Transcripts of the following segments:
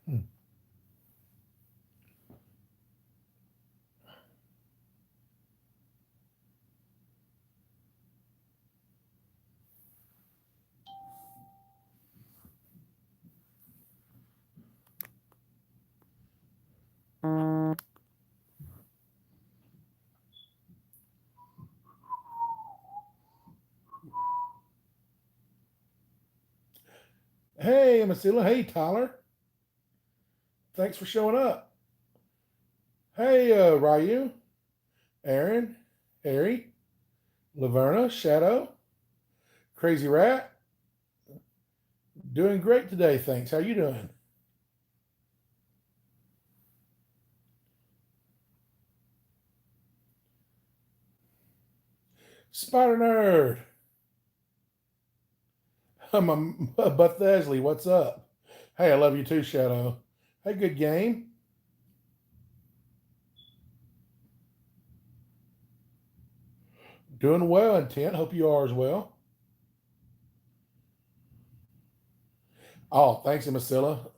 Hmm. Hey, Masila. Hey, Tyler. Thanks for showing up. Hey, Ryu, Aaron, Harry, Laverna, Shadow, Crazy Rat. Doing great today, thanks. How you doing? Spider Nerd. I'm a Butt Thesley. What's up? Hey, I love you too, Shadow. Hey, good game. Doing well, Intent. Hope you are as well. Oh, thanks, Masilla.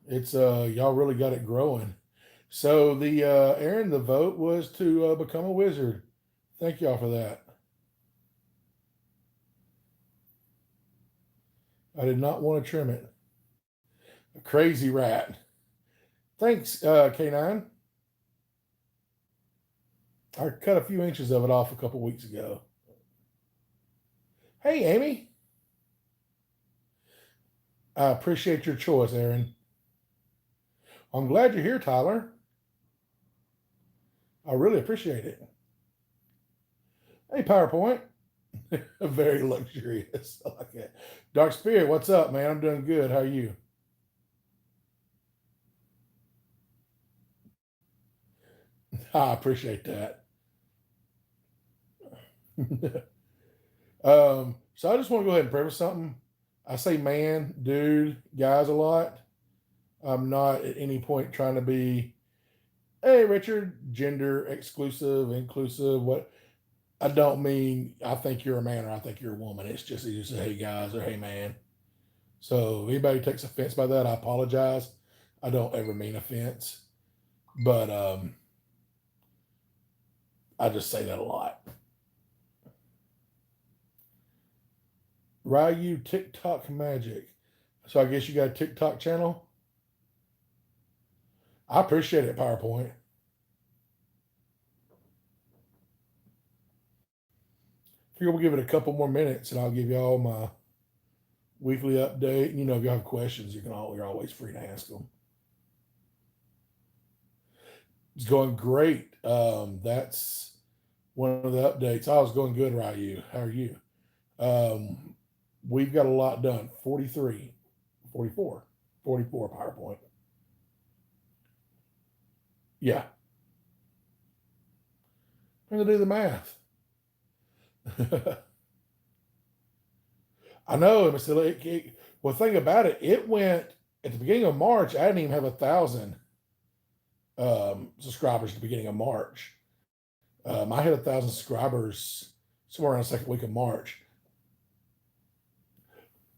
It's y'all really got it growing. So the Aaron, the vote was to become a wizard. Thank y'all for that. I did not want to trim it. A crazy rat. Thanks, K9. I cut a few inches of it off a couple weeks ago. Hey, Amy. I appreciate your choice, Aaron. I'm glad you're here, Tyler. I really appreciate it. Hey, PowerPoint. Very luxurious. I like it. Dark Spirit, what's up, man? I'm doing good. How are you? I appreciate that. So I just want to go ahead and preface something. I say man, dude, guys a lot. I'm not at any point trying to be, hey, Richard, gender exclusive, inclusive. What I don't mean, I think you're a man or I think you're a woman. It's just you say, hey, guys, or hey, man. So if anybody takes offense by that, I apologize. I don't ever mean offense, but I just say that a lot. Ryu TikTok magic. So I guess you got a TikTok channel. I appreciate it, PowerPoint. Here we'll give it a couple more minutes, and I'll give you all my weekly update. You know, if you have questions, you're always free to ask them. It's going great. That's one of the updates. I was going good, Ryu. How are you? Um, we've got a lot done. 43, 44, 44 PowerPoint. Yeah, I'm going to do the math. I know. Well, think about it. It went at the beginning of March. I didn't even have 1,000 subscribers at the beginning of March. I had 1,000 subscribers somewhere around the second week of March.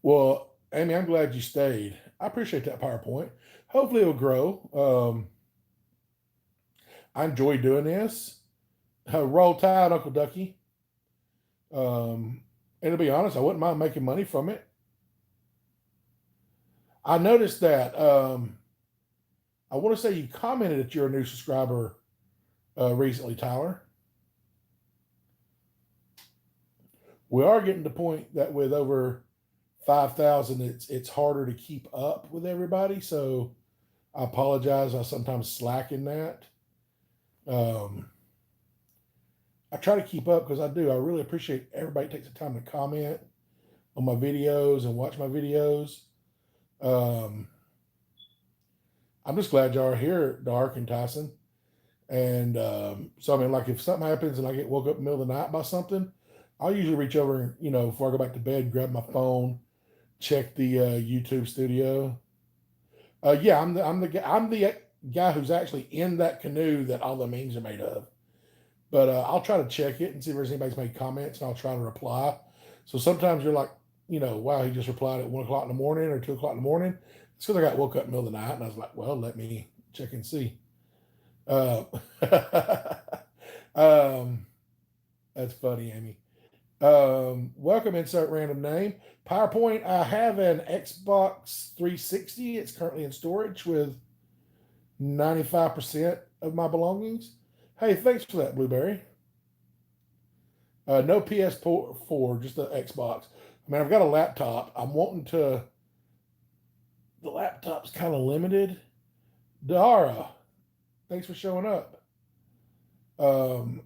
Well, Amy, I'm glad you stayed. I appreciate that PowerPoint. Hopefully, it'll grow. I enjoy doing this. Roll Tide, Uncle Ducky. And to be honest, I wouldn't mind making money from it. I noticed that. I want to say you commented that you're a new subscriber recently, Tyler. We are getting to the point that with over 5,000, it's harder to keep up with everybody. So I apologize. I sometimes slack in that. Um, I try to keep up because I do. I really appreciate everybody takes the time to comment on my videos and watch my videos. Um, I'm just glad y'all are here, Dark and Tyson. And so, I mean, like if something happens and I get woke up in the middle of the night by something, I'll usually reach over and, before I go back to bed, grab my phone, check the YouTube studio. Yeah, I'm the guy who's actually in that canoe that all the memes are made of. But I'll try to check it and see if there's anybody's made comments, and I'll try to reply. So sometimes you're like, wow, he just replied at 1 o'clock in the morning or 2 o'clock in the morning. It's because I got woke up in the middle of the night and I was like, well, let me check and see. Uh, um, that's funny, Amy. Welcome, insert random name. PowerPoint, I have an Xbox 360. It's currently in storage with 95% of my belongings. Hey, thanks for that, Blueberry. No PS4, just the Xbox. I mean, I've got a laptop. I'm wanting to. The laptop's kind of limited. Dara, thanks for showing up. Um,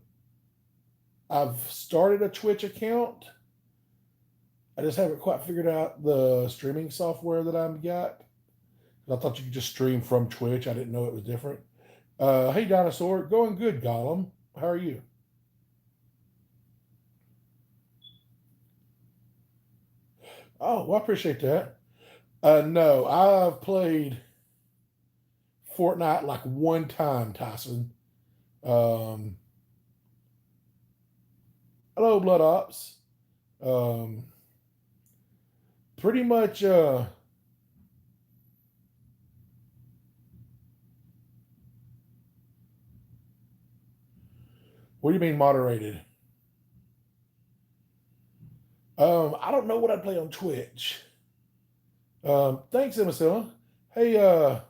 I've started a Twitch account. I just haven't quite figured out the streaming software that I've got. I thought you could just stream from Twitch. I didn't know it was different. Hey, Dinosaur. Going good, Gollum. How are you? Oh, well, I appreciate that. No, I've played Fortnite like one time, Tyson. Um, hello, Blood Ops. Um, pretty much, what do you mean moderated? I don't know what I play on Twitch. Thanks, Emma. Hey,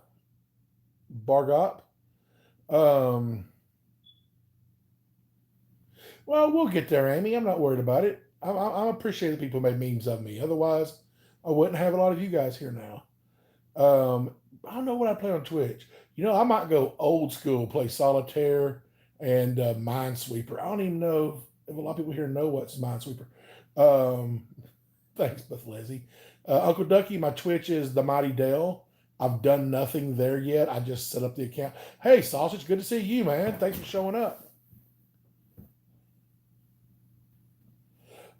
Bargop. Um, well, we'll get there, Amy. I'm not worried about it. I appreciate that people made memes of me. Otherwise, I wouldn't have a lot of you guys here now. I don't know what I play on Twitch. You know, I might go old school, play Solitaire and Minesweeper. I don't even know if a lot of people here know what's Minesweeper. Um, thanks, Beth Leslie. Uncle Ducky, my Twitch is the Mighty Dell. I've done nothing there yet. I just set up the account. Hey, Sausage, good to see you, man. Thanks for showing up.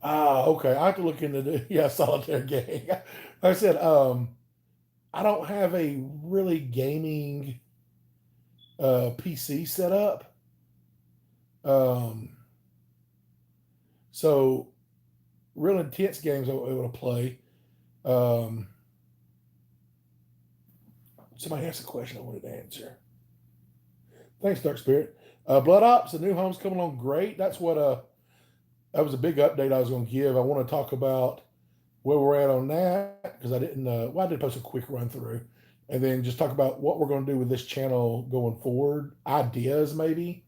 Ah, okay. I have to look into the Solitaire game. Like I said, I don't have a really gaming PC set up. Um, so real intense games I'm able to play. Um, somebody asked a question I wanted to answer. Thanks, Dark Spirit. Blood Ops, the new home's coming along great. That was a big update I was going to give. I want to talk about where we're at on that because I didn't. Well, I did post a quick run through, and then just talk about what we're going to do with this channel going forward. Ideas, maybe.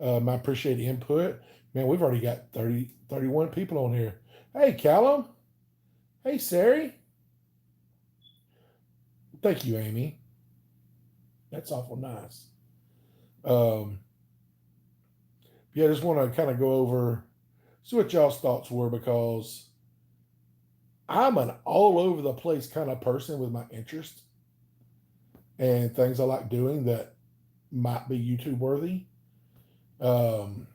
I appreciate the input. Man, we've already got 31 people on here. Hey, Callum. Hey, Sari. Thank you, Amy. That's awful nice. Um, yeah, I just want to kind of go over, see what y'all's thoughts were because I'm an all over the place kind of person with my interest and things I like doing that might be YouTube worthy. Um,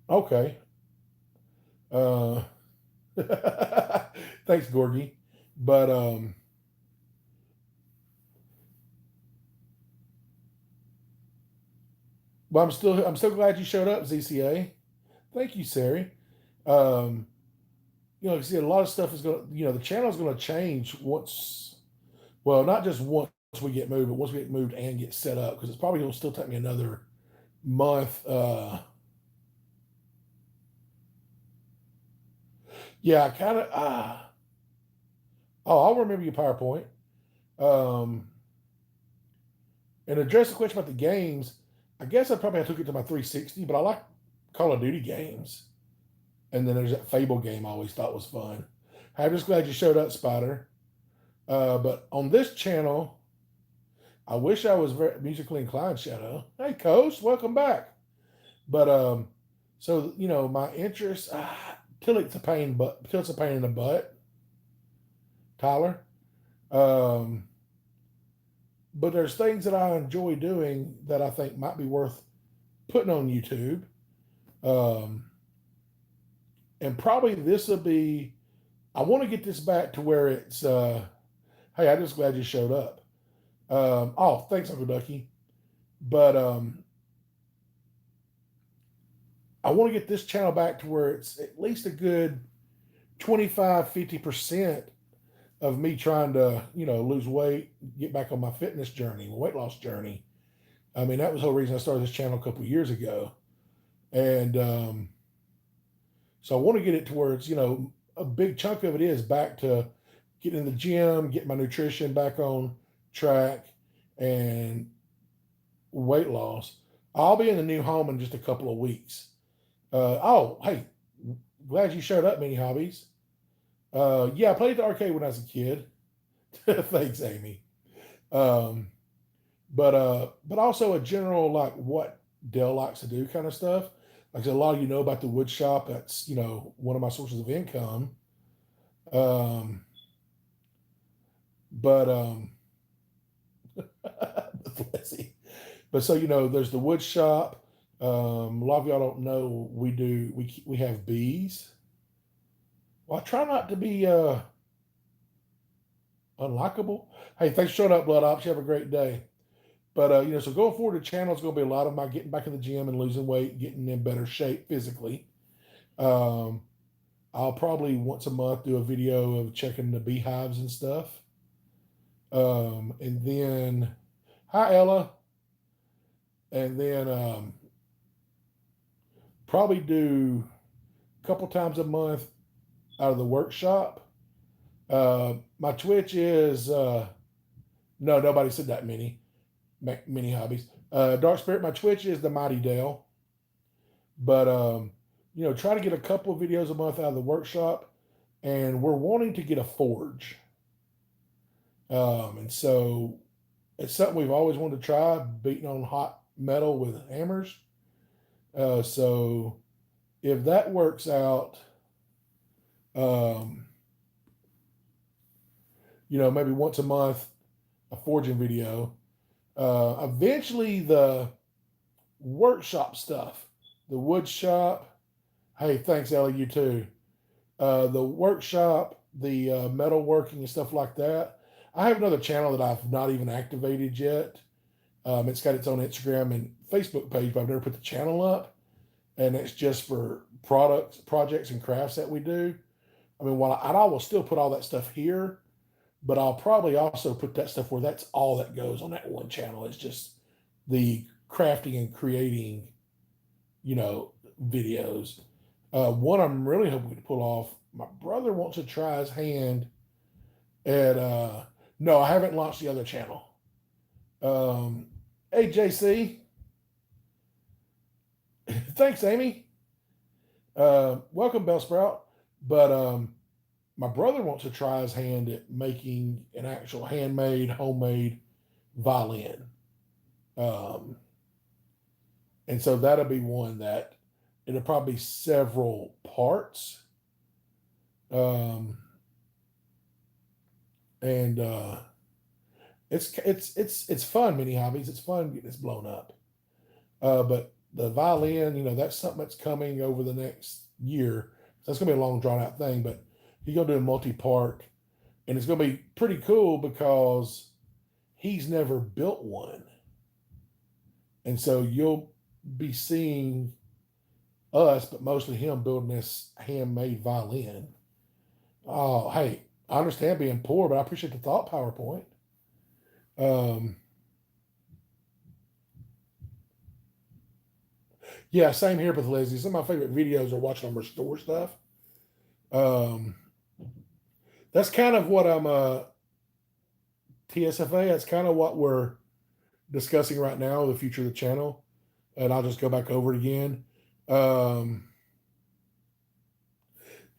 okay. Uh, thanks, Gorgie. But but I'm so glad you showed up, ZCA. Thank you, Sari. Um, you know, see, a lot of stuff is going to, you know, the channel is going to change once, well, not just once we get moved, but once we get moved and get set up, because it's probably going to still take me another month. Yeah, I kind of, oh, I'll remember your PowerPoint. Um, and address the question about the games. I guess I probably took it to my 360, but I like Call of Duty games. And then there's that Fable game I always thought was fun. I'm just glad you showed up, Spider. But on this channel, I wish I was very musically inclined, Shadow. Hey, Coach, welcome back. But so you know, my interest till it's a pain, but till it's a pain in the butt, Tyler. Um, but there's things that I enjoy doing that I think might be worth putting on YouTube. Um, and probably this will be. I want to get this back to where it's. Hey, I'm just glad you showed up. Oh, thanks, Uncle Ducky. But I want to get this channel back to where it's at least a good 25, 50% of me trying to, lose weight, get back on my fitness journey, weight loss journey. I mean, that was the whole reason I started this channel a couple of years ago. And so I want to get it to where it's, a big chunk of it is back to getting in the gym, getting my nutrition back on track, and weight loss. I'll be in the new home in just a couple of weeks. Oh, hey, glad you showed up, Mini Hobbies. Yeah, I played the arcade when I was a kid. Thanks, Amy. Um, but also a general like what Dell likes to do kind of stuff. Like a lot of you know about the wood shop. That's one of my sources of income. Um, but let's see. But so there's the wood shop. A lot of y'all don't know we have bees. Well, I try not to be unlikable. Hey, thanks for showing up, Blood Ops. You have a great day. But so going forward, the channel is going to be a lot of my getting back in the gym and losing weight, getting in better shape physically. Um, I'll probably once a month do a video of checking the beehives and stuff. And then, hi Ella. And then probably do a couple times a month out of the workshop. My Twitch is no, nobody said that mini hobbies. Dark Spirit, my Twitch is the Mighty Dale. But try to get a couple of videos a month out of the workshop, and we're wanting to get a forge. And so it's something we've always wanted to try, beating on hot metal with hammers. So if that works out, maybe once a month, a forging video. Eventually, the workshop stuff, the wood shop. Hey, thanks, Ellie. You too. The workshop, the metalworking and stuff like that. I have another channel that I've not even activated yet. It's got its own Instagram and Facebook page, but I've never put the channel up. And it's just for projects, and crafts that we do. I mean, I will still put all that stuff here, but I'll probably also put that stuff where that's all that goes on that one channel. It's just the crafting and creating, videos. One I'm really hoping to pull off. My brother wants to try his hand at. No, I haven't launched the other channel. Hey JC, thanks Amy. Welcome Bellsprout. But my brother wants to try his hand at making an actual homemade violin. And so that'll be one that it'll probably be several parts. And it's fun, mini hobbies. It's fun getting this blown up. But the violin, that's something that's coming over the next year. That's gonna be a long drawn out thing, but he's gonna do a multi-part, and it's gonna be pretty cool because he's never built one. And so you'll be seeing us, but mostly him building this handmade violin. Oh, hey, I understand being poor, but I appreciate the thought, PowerPoint. Yeah, same here with Leslie. Some of my favorite videos are watching them restore stuff. That's kind of what I'm TSFA. That's kind of what we're discussing right now, the future of the channel. And I'll just go back over it again. Have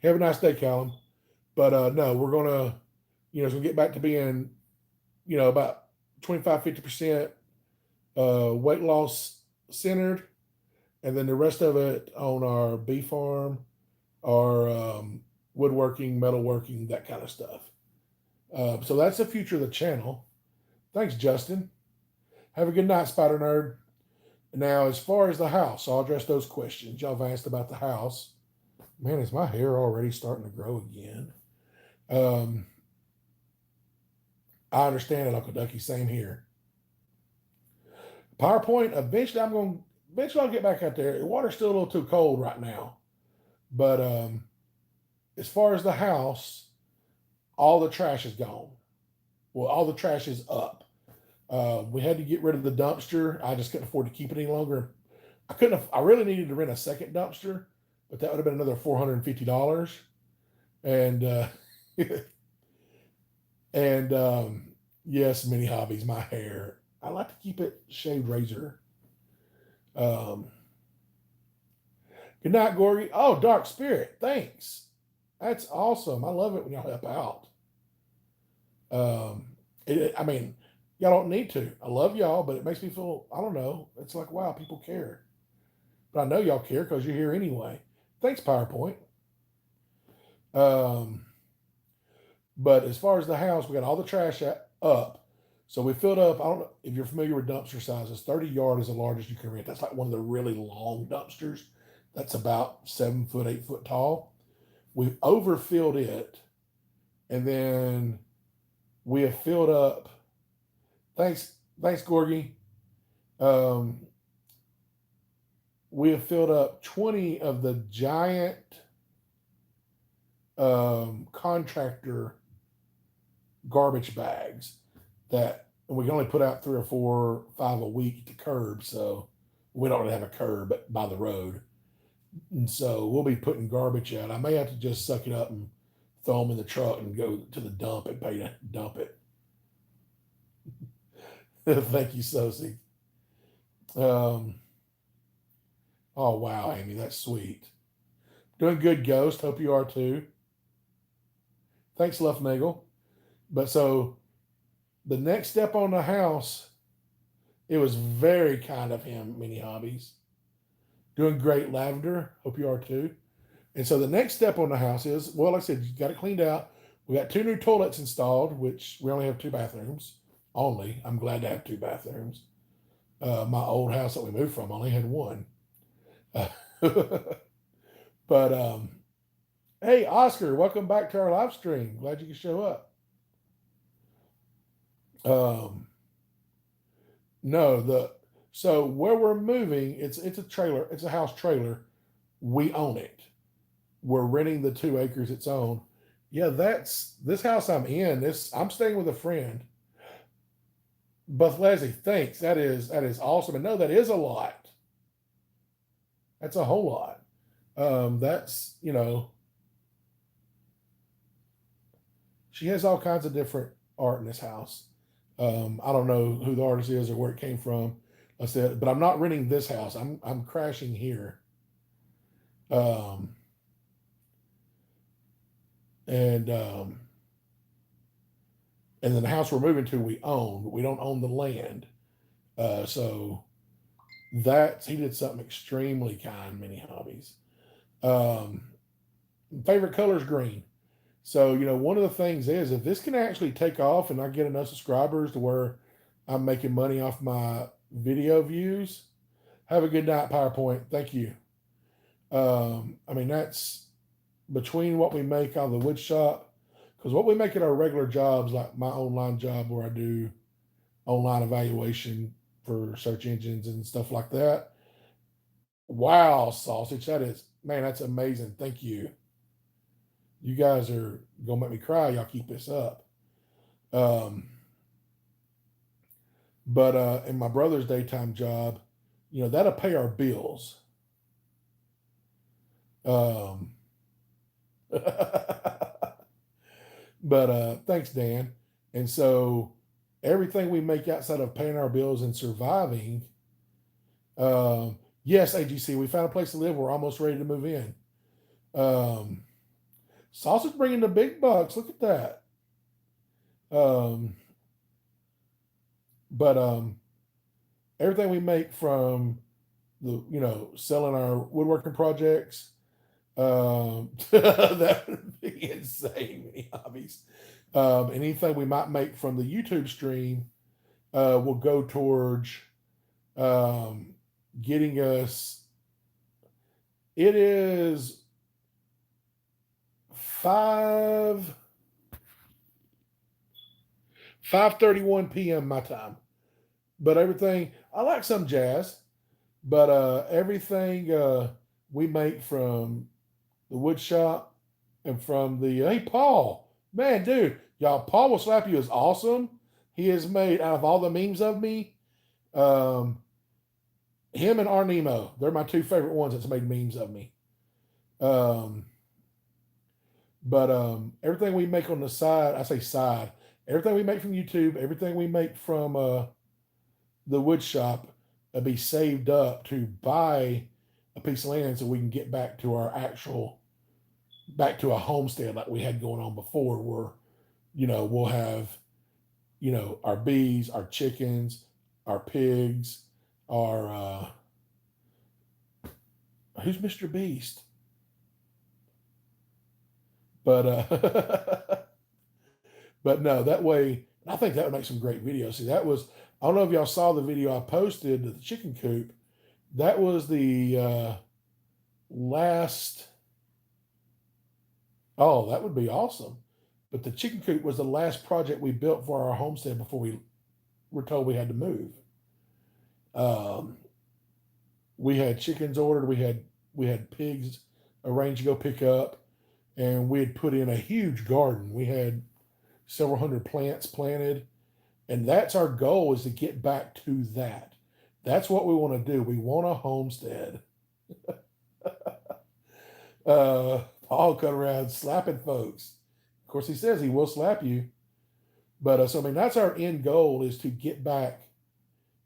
a nice day, Callum. But no, we're gonna, get back to being, about 25-50% weight loss centered, and then the rest of it on our bee farm, our woodworking, metalworking, that kind of stuff. So that's the future of the channel. Thanks, Justin. Have a good night, Spider Nerd. Now, as far as the house, I'll address those questions. Y'all have asked about the house. Man, is my hair already starting to grow again? I understand it, Uncle Ducky. Same here. PowerPoint, eventually I'll get back out there. The water's still a little too cold right now. But as far as the house, all the trash is gone. Well, all the trash is up. We had to get rid of the dumpster. I just couldn't afford to keep it any longer. I really needed to rent a second dumpster, but that would have been another $450. And and yes, many hobbies. My hair. I like to keep it shaved razor. Um, Good night, Gorgie. Oh, Dark Spirit. Thanks. That's awesome. I love it when y'all help out. I mean, y'all don't need to. I love y'all, but it makes me feel, I don't know. It's like, wow, people care. But I know y'all care because you're here anyway. Thanks, PowerPoint. But as far as the house, we got all the trash up. So we filled up. I don't know if you're familiar with dumpster sizes. 30-yard is the largest you can rent. That's like one of the really long dumpsters. That's about 7 foot, 8 foot tall. We've overfilled it, and then we have filled up. Thanks, Gorgie. We have filled up 20 of the giant contractor garbage bags that, and we can only put out 3 or 4, 5 a week to curb. So we don't really have a curb by the road. And so we'll be putting garbage out. I may have to just suck it up and throw them in the truck and go to the dump and pay to dump it. Thank you, Sosie. Oh, wow, Amy, that's sweet. Doing good, Ghost. Hope you are too. Thanks, Luffnagel. But so the next step on the house, it was very kind of him, Mini Hobbies. Doing great, Lavender. Hope you are too. And so the next step on the house is, well, like I said, you got it cleaned out. We got 2 new toilets installed, which we only have 2 bathrooms. Only. I'm glad to have 2 bathrooms. My old house that we moved from only had 1. But hey, Oscar, welcome back to our live stream. Glad you could show up. No, so where we're moving, it's a trailer, it's a house trailer. We own it. We're renting the 2 acres it's owned. Yeah, that's this house I'm in. I'm staying with a friend. But Leslie, thanks. That is awesome. And no, that is a lot. That's a whole lot. That's, she has all kinds of different art in this house. I don't know who the artist is or where it came from. I said, but I'm not renting this house. I'm crashing here. And then the house we're moving to, we own, but we don't own the land. So he did something extremely kind, Mini Hobbies. Favorite color is green. So, one of the things is if this can actually take off and I get enough subscribers to where I'm making money off my video views, have a good night, PowerPoint. Thank you. That's between what we make out of the wood shop, because what we make at our regular jobs, like my online job where I do online evaluation for search engines and stuff like that. Wow, sausage. That's amazing. Thank you. You guys are gonna make me cry. Y'all keep this up. But in my brother's daytime job, that'll pay our bills. But thanks, Dan. And so everything we make outside of paying our bills and surviving, yes, AGC, we found a place to live. We're almost ready to move in. Sausage bringing the big bucks. Look at that. But everything we make from selling our woodworking projects, that would be insane. Many hobbies. Anything we might make from the YouTube stream will go towards getting us. It is 5:31 p.m. my time. But everything, I like some jazz, but everything we make from the wood shop and from the, hey, Paul, Man, dude, y'all, Paul Will Slap You is awesome. He has made, out of all the memes of me, um, him and Arnemo, they're my two favorite ones that's made memes of me. Um, but everything we make on the side, I say side, everything we make from YouTube, everything we make from the wood shop will be saved up to buy a piece of land so we can get back to our actual, back to a homestead like we had going on before, where, we'll have, our bees, our chickens, our pigs, our, who's Mr. Beast? But, but no, that way, I think that would make some great videos. See, that was, I don't know if y'all saw the video I posted, the chicken coop. That was the last, oh, that would be awesome. But the chicken coop was the last project we built for our homestead before we were told we had to move. We had chickens ordered, we had pigs arranged to go pick up, and we had put in a huge garden. We had several hundred plants planted, and that's our goal, is to get back to that. That's what we want to do. We want a homestead. Paul cut around slapping folks. Of course, he says he will slap you. But so I mean, that's our end goal, is to get back,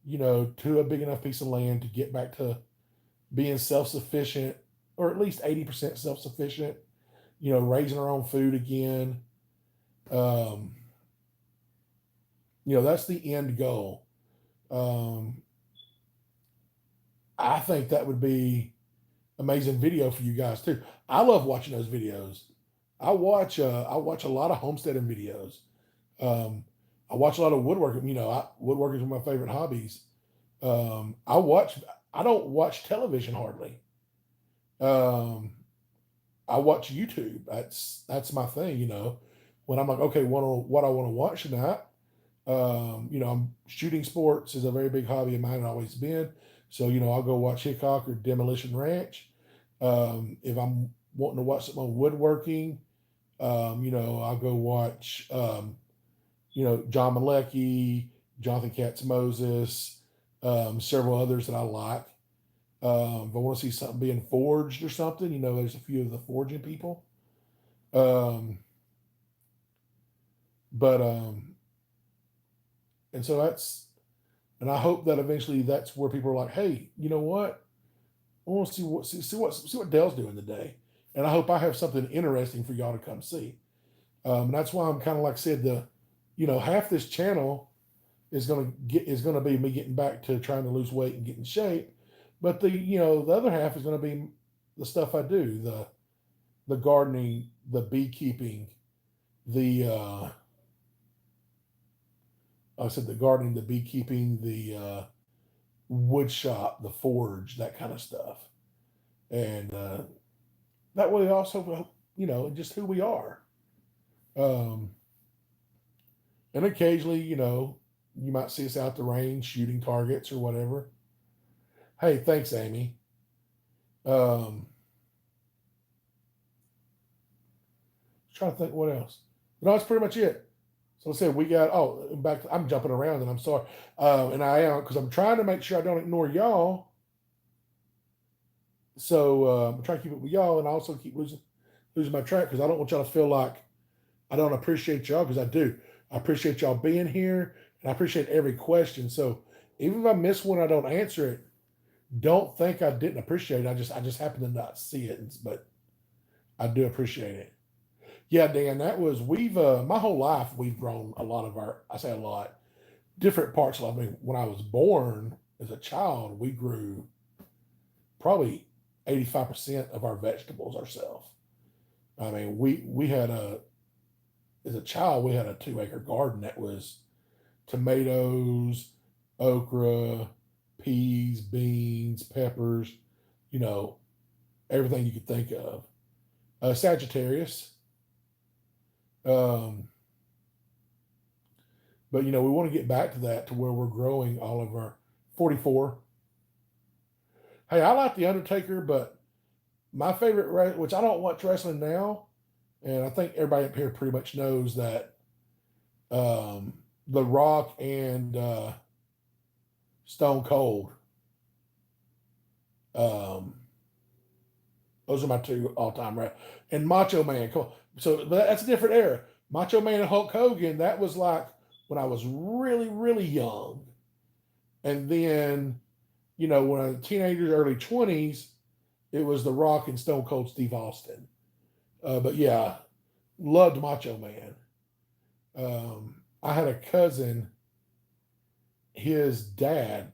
to a big enough piece of land to get back to being self-sufficient, or at least 80% self-sufficient. Raising our own food again. Um, that's the end goal. I think that would be amazing video for you guys too. I love watching those videos. I watch a lot of homesteading videos. Um, I watch a lot of woodworking. Woodworking is one of my favorite hobbies. I don't watch television hardly. Um, I watch YouTube. That's my thing. When I'm like, okay, what I want to watch tonight. I'm shooting sports is a very big hobby of mine, and always been. So I'll go watch Hickok or Demolition Ranch. If I'm wanting to watch something on woodworking, I'll go watch John Malecki, Jonathan Katz Moses, several others that I like. If I want to see something being forged or something, there's a few of the forging people. Um, but and so and I hope that eventually that's where people are like, hey, you know what? I want to see what Dale's doing today, and I hope I have something interesting for y'all to come see. And that's why I'm kind of like I said, half this channel is gonna be me getting back to trying to lose weight and get in shape, but the other half is gonna be the stuff I do, the gardening, the beekeeping, the I said the gardening, the beekeeping, the wood shop, the forge, that kind of stuff, and that way also, just who we are. Um, and occasionally, you might see us out the range shooting targets or whatever. Hey, thanks, Amy. Um, Trying to think what else. No, that's pretty much it. So I said we got. Oh, back. I'm jumping around, and I'm sorry. And I am, because I'm trying to make sure I don't ignore y'all. So I'm trying to keep it with y'all, and I also keep losing my track, because I don't want y'all to feel like I don't appreciate y'all, because I do. I appreciate y'all being here, and I appreciate every question. So even if I miss one, I don't answer it. Don't think I didn't appreciate it. I just happen to not see it, but I do appreciate it. Yeah, Dan, that was we've my whole life we've grown a lot of our. I say a lot, different parts of. I mean, when I was born as a child, we grew probably 85% of our vegetables ourselves. I mean, we had as a child, we had a 2 acre garden that was tomatoes, okra, peas, beans, peppers, you know, everything you could think of. Sagittarius. Um, but we want to get back to that, to where we're growing all of our 44. Hey, I like the Undertaker, but my favorite, which I don't watch wrestling now, And I think everybody up here pretty much knows that The Rock and Stone Cold, um, those are my two all time, right? And Macho Man. Come on. So but that's a different era. Macho Man and Hulk Hogan, that was like when I was really, really young. And then, when I was a teenager, early 20s, it was The Rock and Stone Cold Steve Austin. But yeah, loved Macho Man. I had a cousin, his dad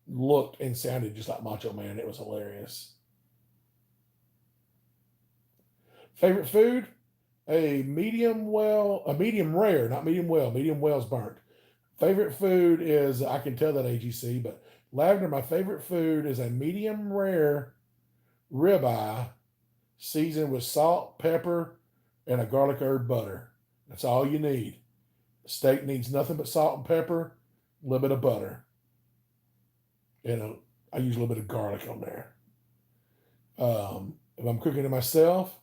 looked and sounded just like Macho Man. It was hilarious. Favorite food? A medium rare, not medium well. Medium well's burnt. Favorite food is, I can tell that AGC, but Lavender, my favorite food is a medium rare ribeye seasoned with salt, pepper, and a garlic herb butter. That's all you need. Steak needs nothing but salt and pepper, a little bit of butter. I use a little bit of garlic on there. If I'm cooking it myself,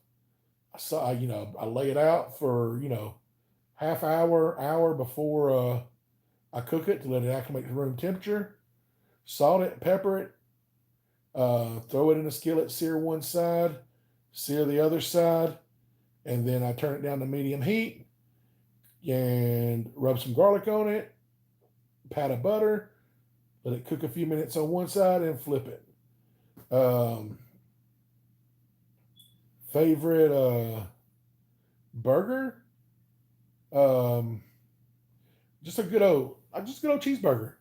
I lay it out for half hour before I cook it to let it acclimate to room temperature. Salt it, pepper it, throw it in a skillet, sear one side, sear the other side, and then I turn it down to medium heat and rub some garlic on it, pat of butter, let it cook a few minutes on one side, and flip it. Favorite burger? Um, just a good old cheeseburger.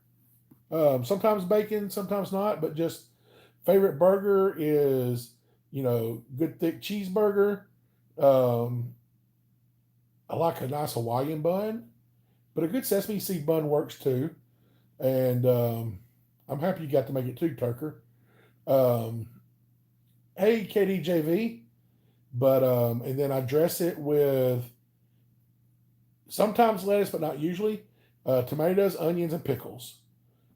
Sometimes bacon, sometimes not, but just favorite burger is good thick cheeseburger. Um, I like a nice Hawaiian bun, but a good sesame seed bun works too. And I'm happy you got to make it too, Turker. Um, hey, KDJV. But and then I dress it with sometimes lettuce, but not usually. Tomatoes, onions, and pickles.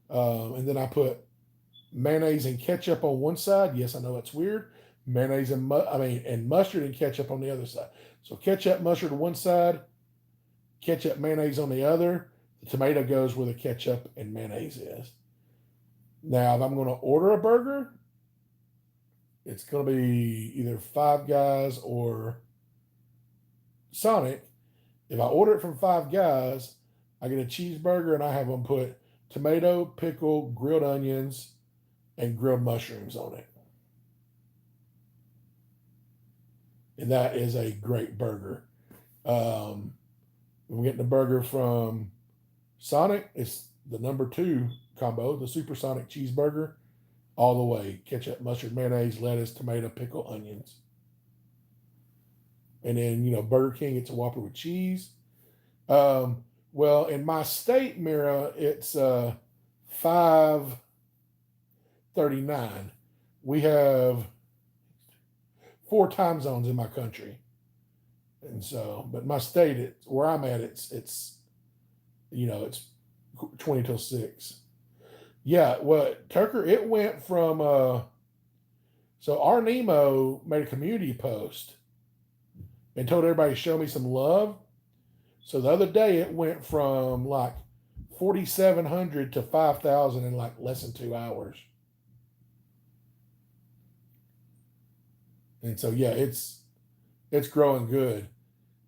And then I put mayonnaise and ketchup on one side. Yes, I know it's weird. Mayonnaise and mustard and ketchup on the other side. So ketchup, mustard on one side, ketchup, mayonnaise on the other. The tomato goes where the ketchup and mayonnaise is. Now, if I'm going to order a burger, it's going to be either Five Guys or Sonic. If I order it from Five Guys, I get a cheeseburger and I have them put tomato, pickle, grilled onions, and grilled mushrooms on it. And that is a great burger. We're getting the burger from Sonic. It's the number 2 combo, the supersonic cheeseburger, all the way. Ketchup, mustard, mayonnaise, lettuce, tomato, pickle, onions. And then, Burger King, it's a Whopper with cheese. Well, in my state, Mira, it's $5.39. We have 4 time zones in my country. And so, but my state, where I'm at, it's 20 till 6. Yeah, well, Tucker, it went from so our Nemo made a community post and told everybody to show me some love. So the other day it went from like 4,700 to 5,000 in like less than 2 hours. And so yeah, it's growing good.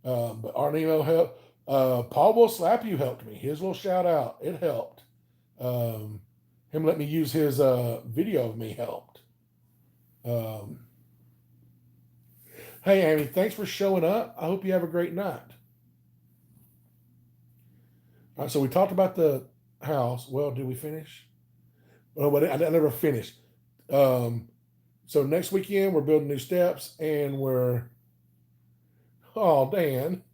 But our Nemo helped. Paul Will Slap You helped me. His little shout out, it helped. Him let me use his video of me helped. Hey, Amy, thanks for showing up. I hope you have a great night. All right, so we talked about the house. Well, did we finish? Oh, but I never finished. So next weekend we're building new steps, and Dan,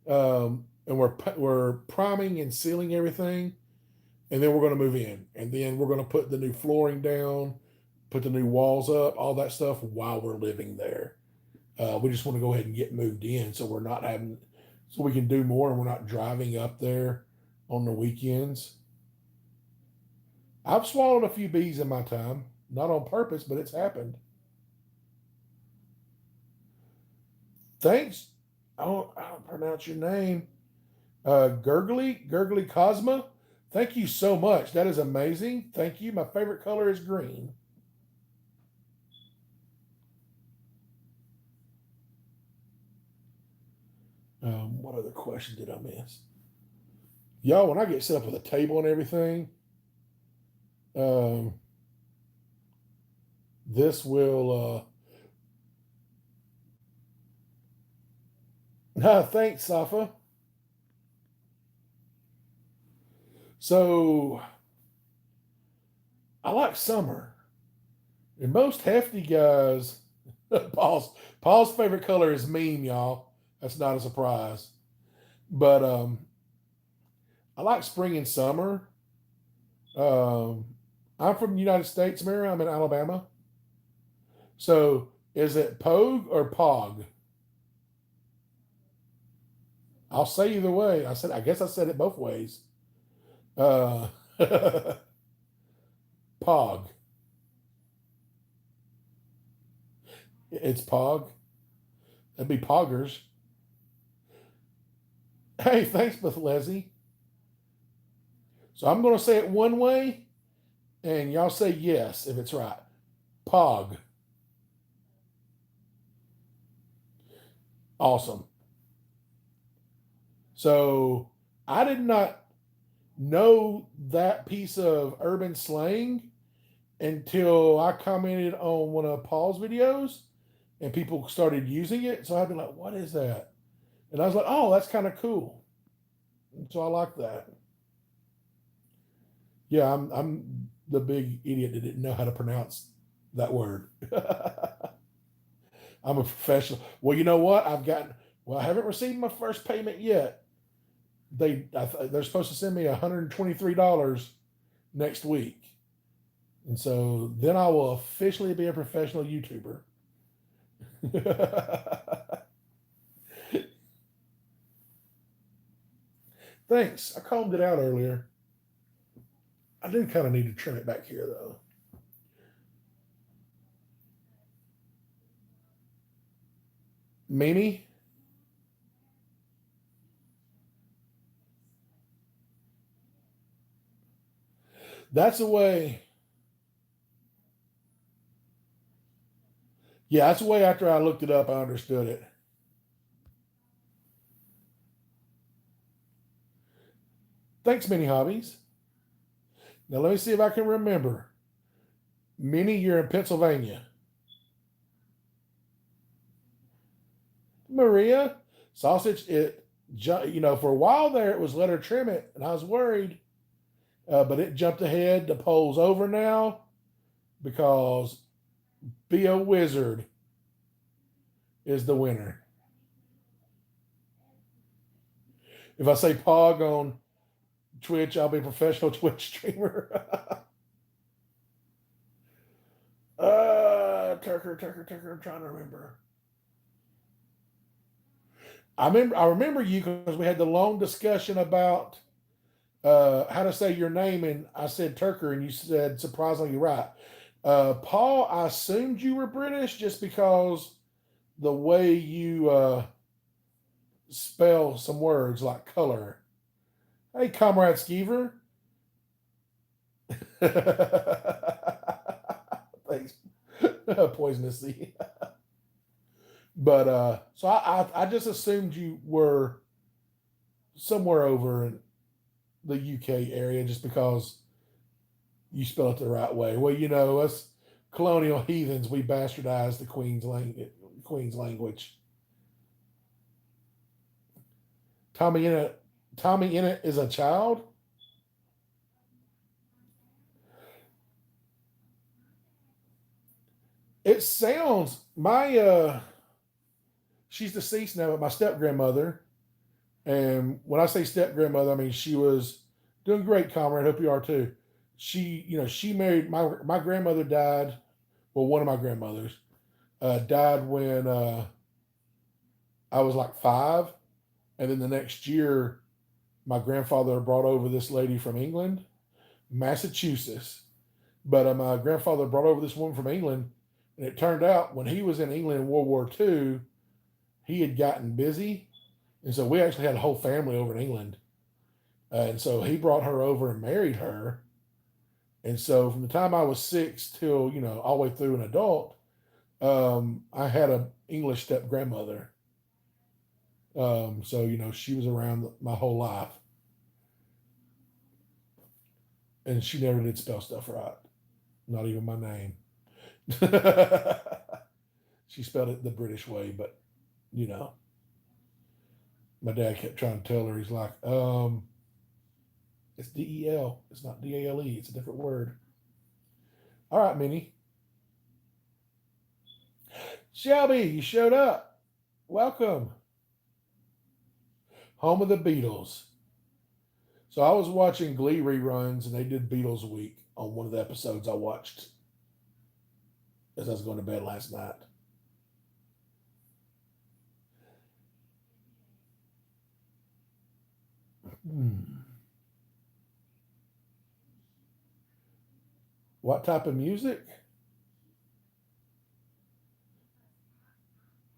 and we're priming and sealing everything, and then we're going to move in, and then we're going to put the new flooring down, put the new walls up, all that stuff while we're living there. We just want to go ahead and get moved in, so we can do more, and we're not driving up there on the weekends. I've swallowed a few bees in my time, not on purpose, but it's happened. Thanks. I don't pronounce your name. Gurgly Cosma. Thank you so much. That is amazing. Thank you. My favorite color is green. What other question did I miss? Y'all, when I get set up with a table and everything, um, this will. Thanks, Safa. So I like summer, and most hefty guys. Paul's favorite color is meme, y'all. That's not a surprise, but I like spring and summer. Um, I'm from the United States, Mary. I'm in Alabama. So is it Pogue or Pog? I'll say either way. I guess I said it both ways. Uh, Pog. It's Pog. That'd be Poggers. Hey, thanks, Bethlezzy. So I'm going to say it one way, and y'all say yes if it's right. Pog. Awesome. So I did not know that piece of urban slang until I commented on one of Paul's videos and people started using it. So I'd be like, what is that? And I was like, oh, that's kind of cool. And so I like that. Yeah, I'm the big idiot that didn't know how to pronounce that word. I'm a professional. Well, you know what? I haven't received my first payment yet. They're supposed to send me $123 next week. And so then I will officially be a professional YouTuber. Thanks. I combed it out earlier. I do kind of need to trim it back here, though. Mimi, that's a way. Yeah, that's a way after I looked it up, I understood it. Thanks, Mini Hobbies. Now let me see if I can remember. Minnie, you're in Pennsylvania. Maria, sausage. For a while there, it was let her trim it, and I was worried, but it jumped ahead. The poll's over now because Be a Wizard is the winner. If I say Pog on Twitch, I'll be a professional Twitch streamer. Tucker. I'm trying to remember. I remember you because we had the long discussion about how to say your name, and I said Turker, and you said surprisingly right. Paul, I assumed you were British just because the way you spell some words like color. Hey, Comrade Skeever. Thanks, Poisonous Sea. But so I just assumed you were somewhere over in the UK area just because you spell it the right way. Well, us colonial heathens, we bastardized the Queen's language. Tommy Innit is a child. It sounds my she's deceased now, but my step grandmother. And when I say step grandmother, I mean she was doing great, comrade. Hope you are too. She married my grandmother died. Well, one of my grandmothers died when I was like 5, and then the next year, my grandfather brought over this lady from England, Massachusetts. But my grandfather brought over this woman from England, and it turned out when he was in England in World War II, he had gotten busy, and so we actually had a whole family over in England, and so he brought her over and married her. And so from the time I was 6 till all the way through an adult, I had a English step grandmother. So she was around my whole life, and she never did spell stuff right. Not even my name. She spelled it the British way, but you know, my dad kept trying to tell her. He's like, it's DEL. It's not DALE. It's a different word. All right, Minnie. Shelby, you showed up. Welcome. Home of the Beatles. So I was watching Glee reruns, and they did Beatles Week on one of the episodes I watched as I was going to bed last night. What type of music?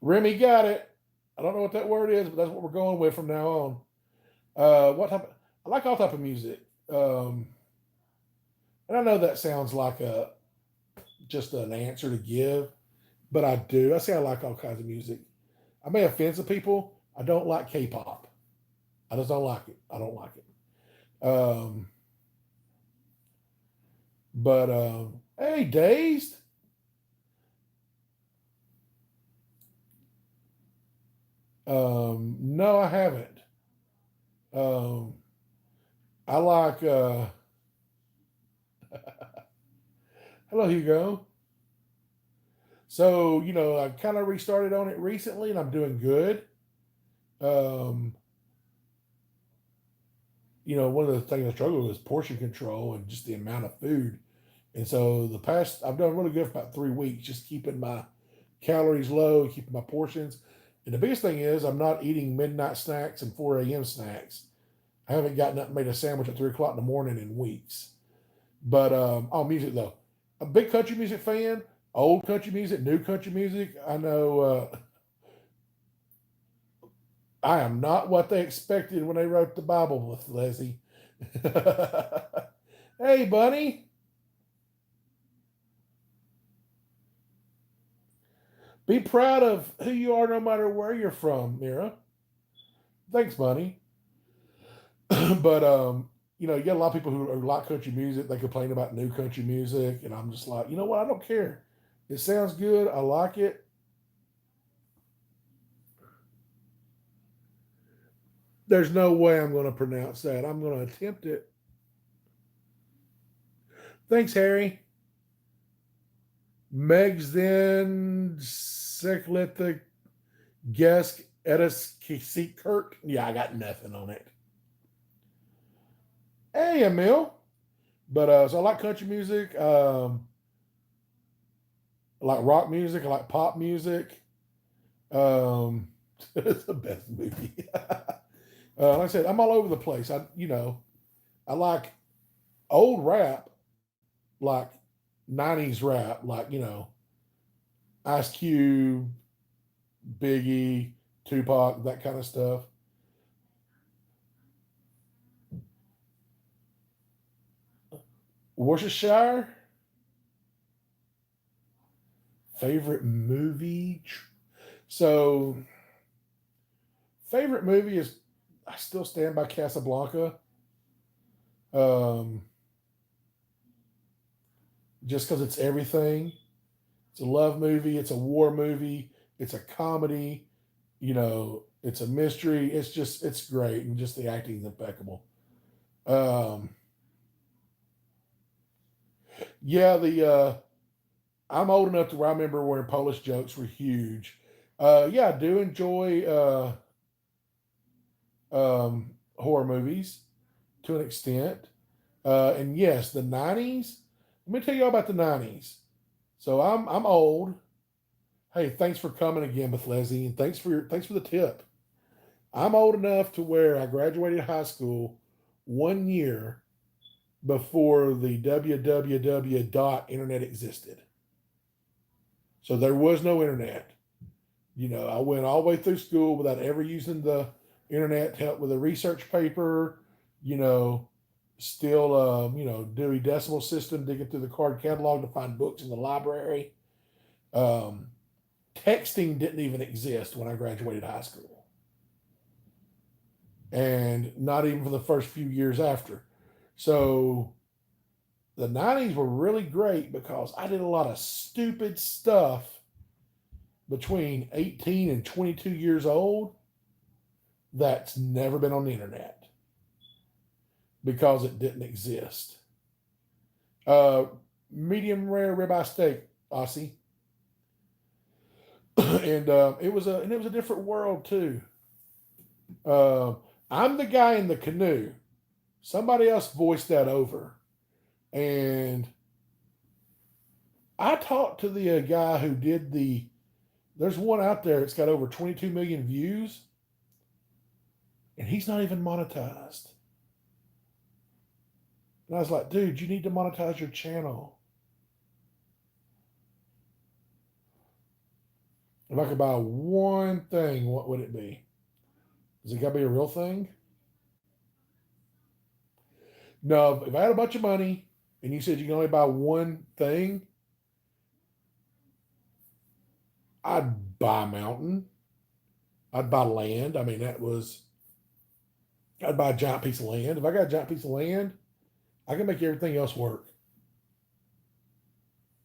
Remy got it. I don't know what that word is, but that's what we're going with from now on. What type? I like all type of music, and I know that sounds like just an answer to give, but I do. I say I like all kinds of music. I may offend some people. I don't like K-pop. I just don't like it. I don't like it. But hey, Dazed. No, I haven't. Um, I like. Hello, Hugo. So I kind of restarted on it recently, and I'm doing good. Um, one of the things I struggle with is portion control and just the amount of food. And so I've done really good for about 3 weeks, just keeping my calories low, keeping my portions. And the biggest thing is I'm not eating midnight snacks and 4 a.m. snacks. I haven't gotten up and made a sandwich at 3 o'clock in the morning in weeks. But music though, a big country music fan, old country music, new country music. I know I am not what they expected when they wrote the Bible with Leslie. Hey, Bunny. Be proud of who you are no matter where you're from, Mira. Thanks, Bunny. But you get a lot of people who like country music. They complain about new country music, and I'm just like, you know what? I don't care. It sounds good. I like it. There's no way I'm going to pronounce that. I'm going to attempt it. Thanks, Harry. Megs then Sekletha Gesk Edis Seat Kurt. Yeah, I got nothing on it. Hey, Emil. But so I like country music. I like rock music. I like pop music. It's the best movie. Like I said, I'm all over the place. I like old rap, like 90s rap, like Ice Cube, Biggie, Tupac, that kind of stuff. Worcestershire. Favorite movie? So, favorite movie is I still stand by Casablanca. Um, just because it's everything. It's a love movie. It's a war movie. It's a comedy. It's a mystery. It's great, and just the acting is impeccable. Um, yeah, I'm old enough to where I remember where Polish jokes were huge. Yeah, I do enjoy horror movies to an extent. And yes, the '90s. Let me tell you all about the '90s. So I'm old. Hey, thanks for coming again, with Leslie, and thanks for the tip. I'm old enough to where I graduated high school 1 year before the www dot internet existed. So there was no internet. I went all the way through school without ever using the internet to help with a research paper. You know, still, Dewey Decimal System, digging through the card catalog to find books in the library. Um, Texting didn't even exist when I graduated high school, and not even for the first few years after. So the 90s were really great because I did a lot of stupid stuff between 18 and 22 years old that's never been on the internet because it didn't exist. Uh, Medium rare ribeye steak, Aussie. And it was a different world too. Uh, I'm the guy in the canoe. Somebody else voiced that over, and I talked to the guy who did the. There's one out there. It's got over 22 million views, and he's not even monetized. And I was like, dude, you need to monetize your channel. If I could buy one thing, what would it be? Does it got to be a real thing? No, if I had a bunch of money and you said you can only buy one thing, I'd buy a mountain. I'd buy land. I mean, I'd buy a giant piece of land. If I got a giant piece of land, I can make everything else work.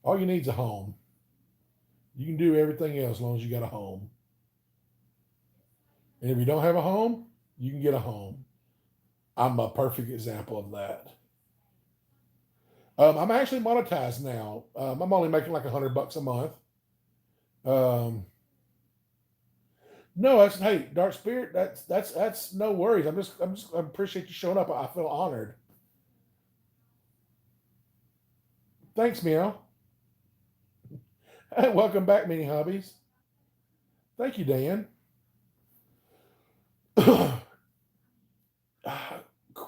All you need is a home. You can do everything else as long as you got a home. And if you don't have a home, you can get a home. I'm a perfect example of that. I'm actually monetized now. I'm only making like $100 a month. No, that's hey, Dark Spirit. That's no worries. I appreciate you showing up. I feel honored. Thanks, Meow. Welcome back, Mini Hobbies. Thank you, Dan.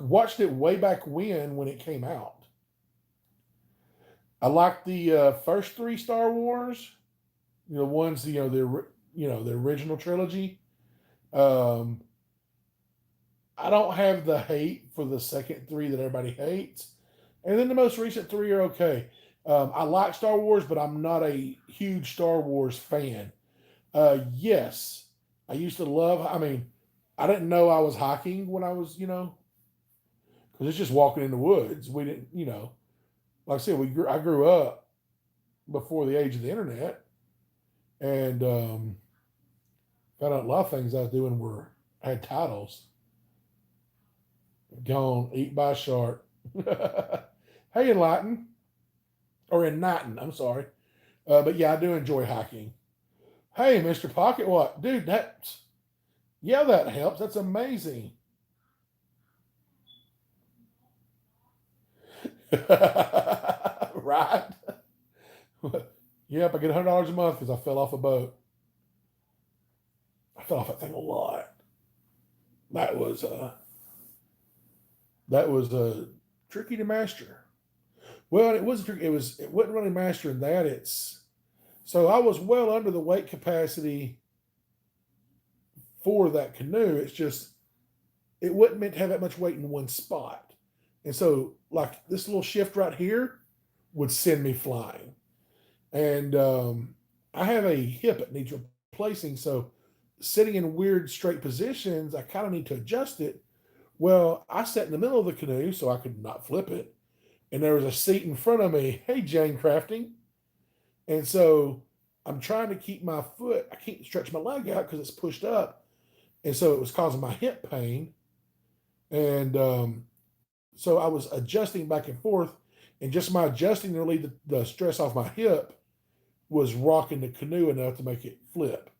Watched it way back when it came out. I liked the first three Star Wars, the ones the original trilogy. Um, I don't have the hate for the second three that everybody hates, and then the most recent three are okay. I like Star Wars, but I'm not a huge Star Wars fan. Yes, I used to love. I mean, I didn't know I was hiking when I was, because it's just walking in the woods. We didn't, like I said, I grew up before the age of the internet, and found out a lot of things I was doing had titles. Gone, eat by a shark. Hey, Enlighten. Or Enlighten, I'm sorry. But yeah, I do enjoy hiking. Hey, Mr. Pocket, what? Dude, that helps. That's amazing. Right? Yep, I get $100 a month because I fell off a boat. I fell off that thing a lot. That was tricky to master. Well, it wasn't tricky. It wasn't really mastering that. So I was well under the weight capacity for that canoe. It's just it wasn't meant to have that much weight in one spot. And so like this little shift right here would send me flying. And I have a hip that needs replacing. So sitting in weird straight positions, I kind of need to adjust it. Well, I sat in the middle of the canoe so I could not flip it. And there was a seat in front of me. Hey, Jane Crafting. And so I'm trying to keep my foot, I can't stretch my leg out because it's pushed up. And so it was causing my hip pain. And so I was adjusting back and forth. And just my adjusting to relieve the stress off my hip was rocking the canoe enough to make it flip.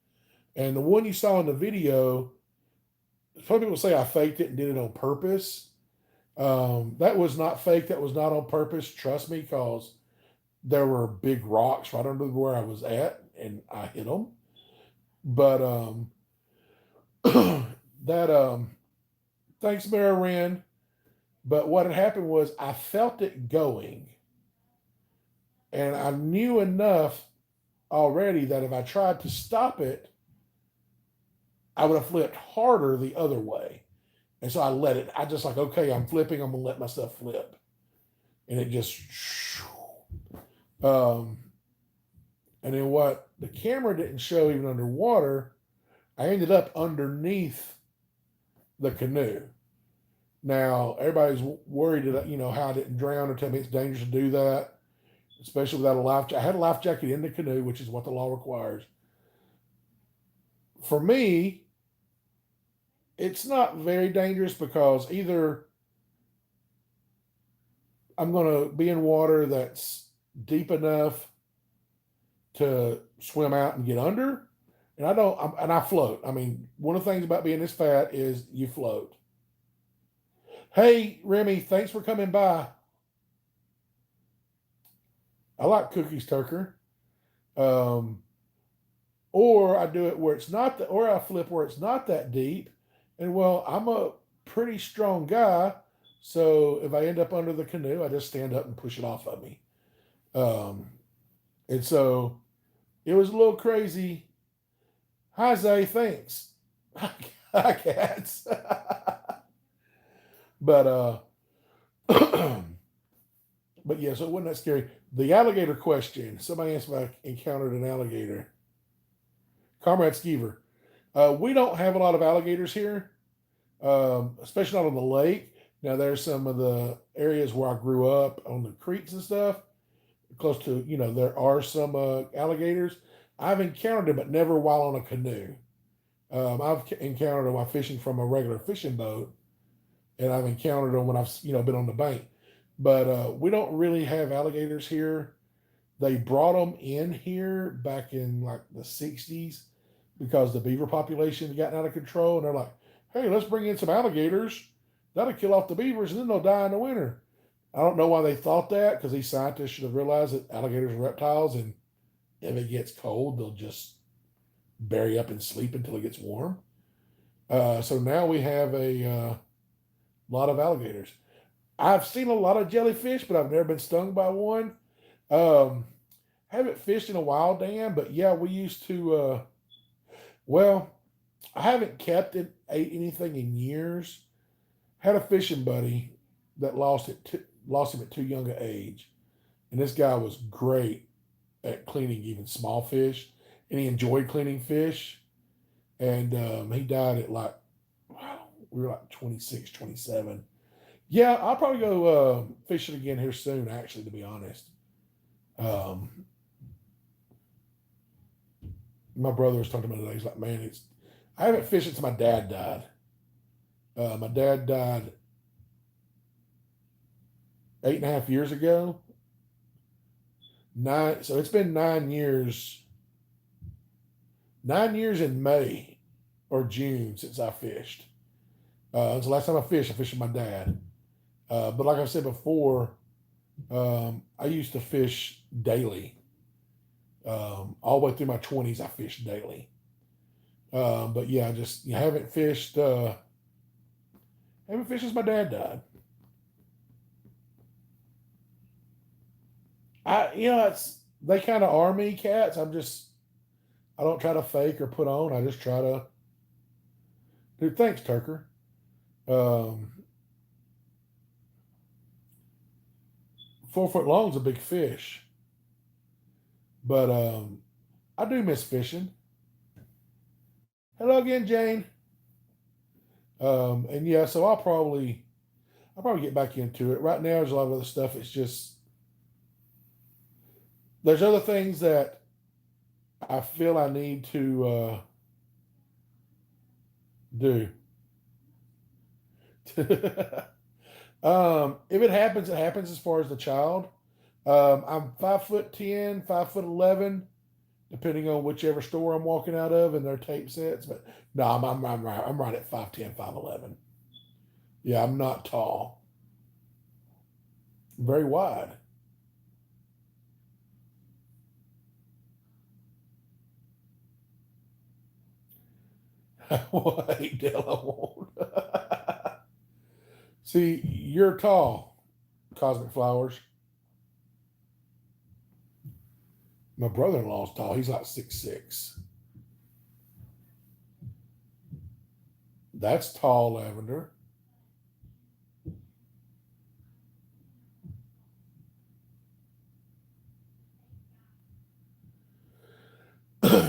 And the one you saw in the video, some people say I faked it and did it on purpose. That was not fake. That was not on purpose. Trust me, because there were big rocks right under where I was at, and I hit them. But that thanks, Mary Wren. But what had happened was I felt it going, and I knew enough already that if I tried to stop it, I would have flipped harder the other way. And so I let it, I just like, okay, I'm flipping, I'm gonna let myself flip. And it just um and then what the camera didn't show even underwater, I ended up underneath the canoe. Now everybody's worried that how I didn't drown or tell me it's dangerous to do that, especially without a life jacket. I had a life jacket in the canoe, which is what the law requires. For me, it's not very dangerous because either I'm going to be in water that's deep enough to swim out and get under, and and I float. I mean, one of the things about being this fat is you float. Hey, Remy, thanks for coming by. I like cookies, Tucker. Um, or I do it where it's not or I flip where it's not that deep. And well, I'm a pretty strong guy, so if I end up under the canoe, I just stand up and push it off of me. Um, and so it was a little crazy. Hi, Zay, thanks. Hi, cats. but but yeah, so it wasn't that scary. The alligator question. Somebody asked if I encountered an alligator. Comrade Skeever. We don't have a lot of alligators here, especially not on the lake. Now, there's some of the areas where I grew up on the creeks and stuff, close to, there are some alligators. I've encountered them, but never while on a canoe. I've encountered them while fishing from a regular fishing boat, and I've encountered them when I've, been on the bank. But we don't really have alligators here. They brought them in here back in like the 60s because the beaver population had gotten out of control. And they're like, hey, let's bring in some alligators. That'll kill off the beavers and then they'll die in the winter. I don't know why they thought that, because these scientists should have realized that alligators are reptiles, and if it gets cold, they'll just bury up and sleep until it gets warm. So now we have a lot of alligators. I've seen a lot of jellyfish, but I've never been stung by one. Um, haven't fished in a while, Dan, but yeah, we used to. Well, I haven't ate anything in years. Had a fishing buddy that lost him at too young an age, and this guy was great at cleaning even small fish, and he enjoyed cleaning fish. And he died at like, wow, we were like 26, 27. Yeah, I'll probably go fishing again here soon, actually, to be honest. Um, my brother was talking about it. He's like, man, I haven't fished since my dad died. My dad died 8.5 years ago. So it's been 9 years. 9 years in May or June since I fished. It's the last time I fished with my dad. But like I said before, I used to fish daily. All the way through my 20s, I fished daily. But yeah, you haven't fished. Haven't fished since my dad died. They kind of are me cats. I don't try to fake or put on. I just try to. Dude, thanks, Tucker. 4 foot long is a big fish, but I do miss fishing. Hello again, Jane. And yeah, so I'll probably get back into it. Right now, there's a lot of other stuff. It's just there's other things that I feel I need to do. If it happens, it happens as far as the child. I'm 5'10", 5'11", depending on whichever store I'm walking out of and their tape sets. But no, I'm right at 5'10", 5'11". Yeah, I'm not tall. Very wide. Wait, Della won't. See, you're tall, Cosmic Flowers. My brother-in-law's tall. He's like 6'6". That's tall lavender.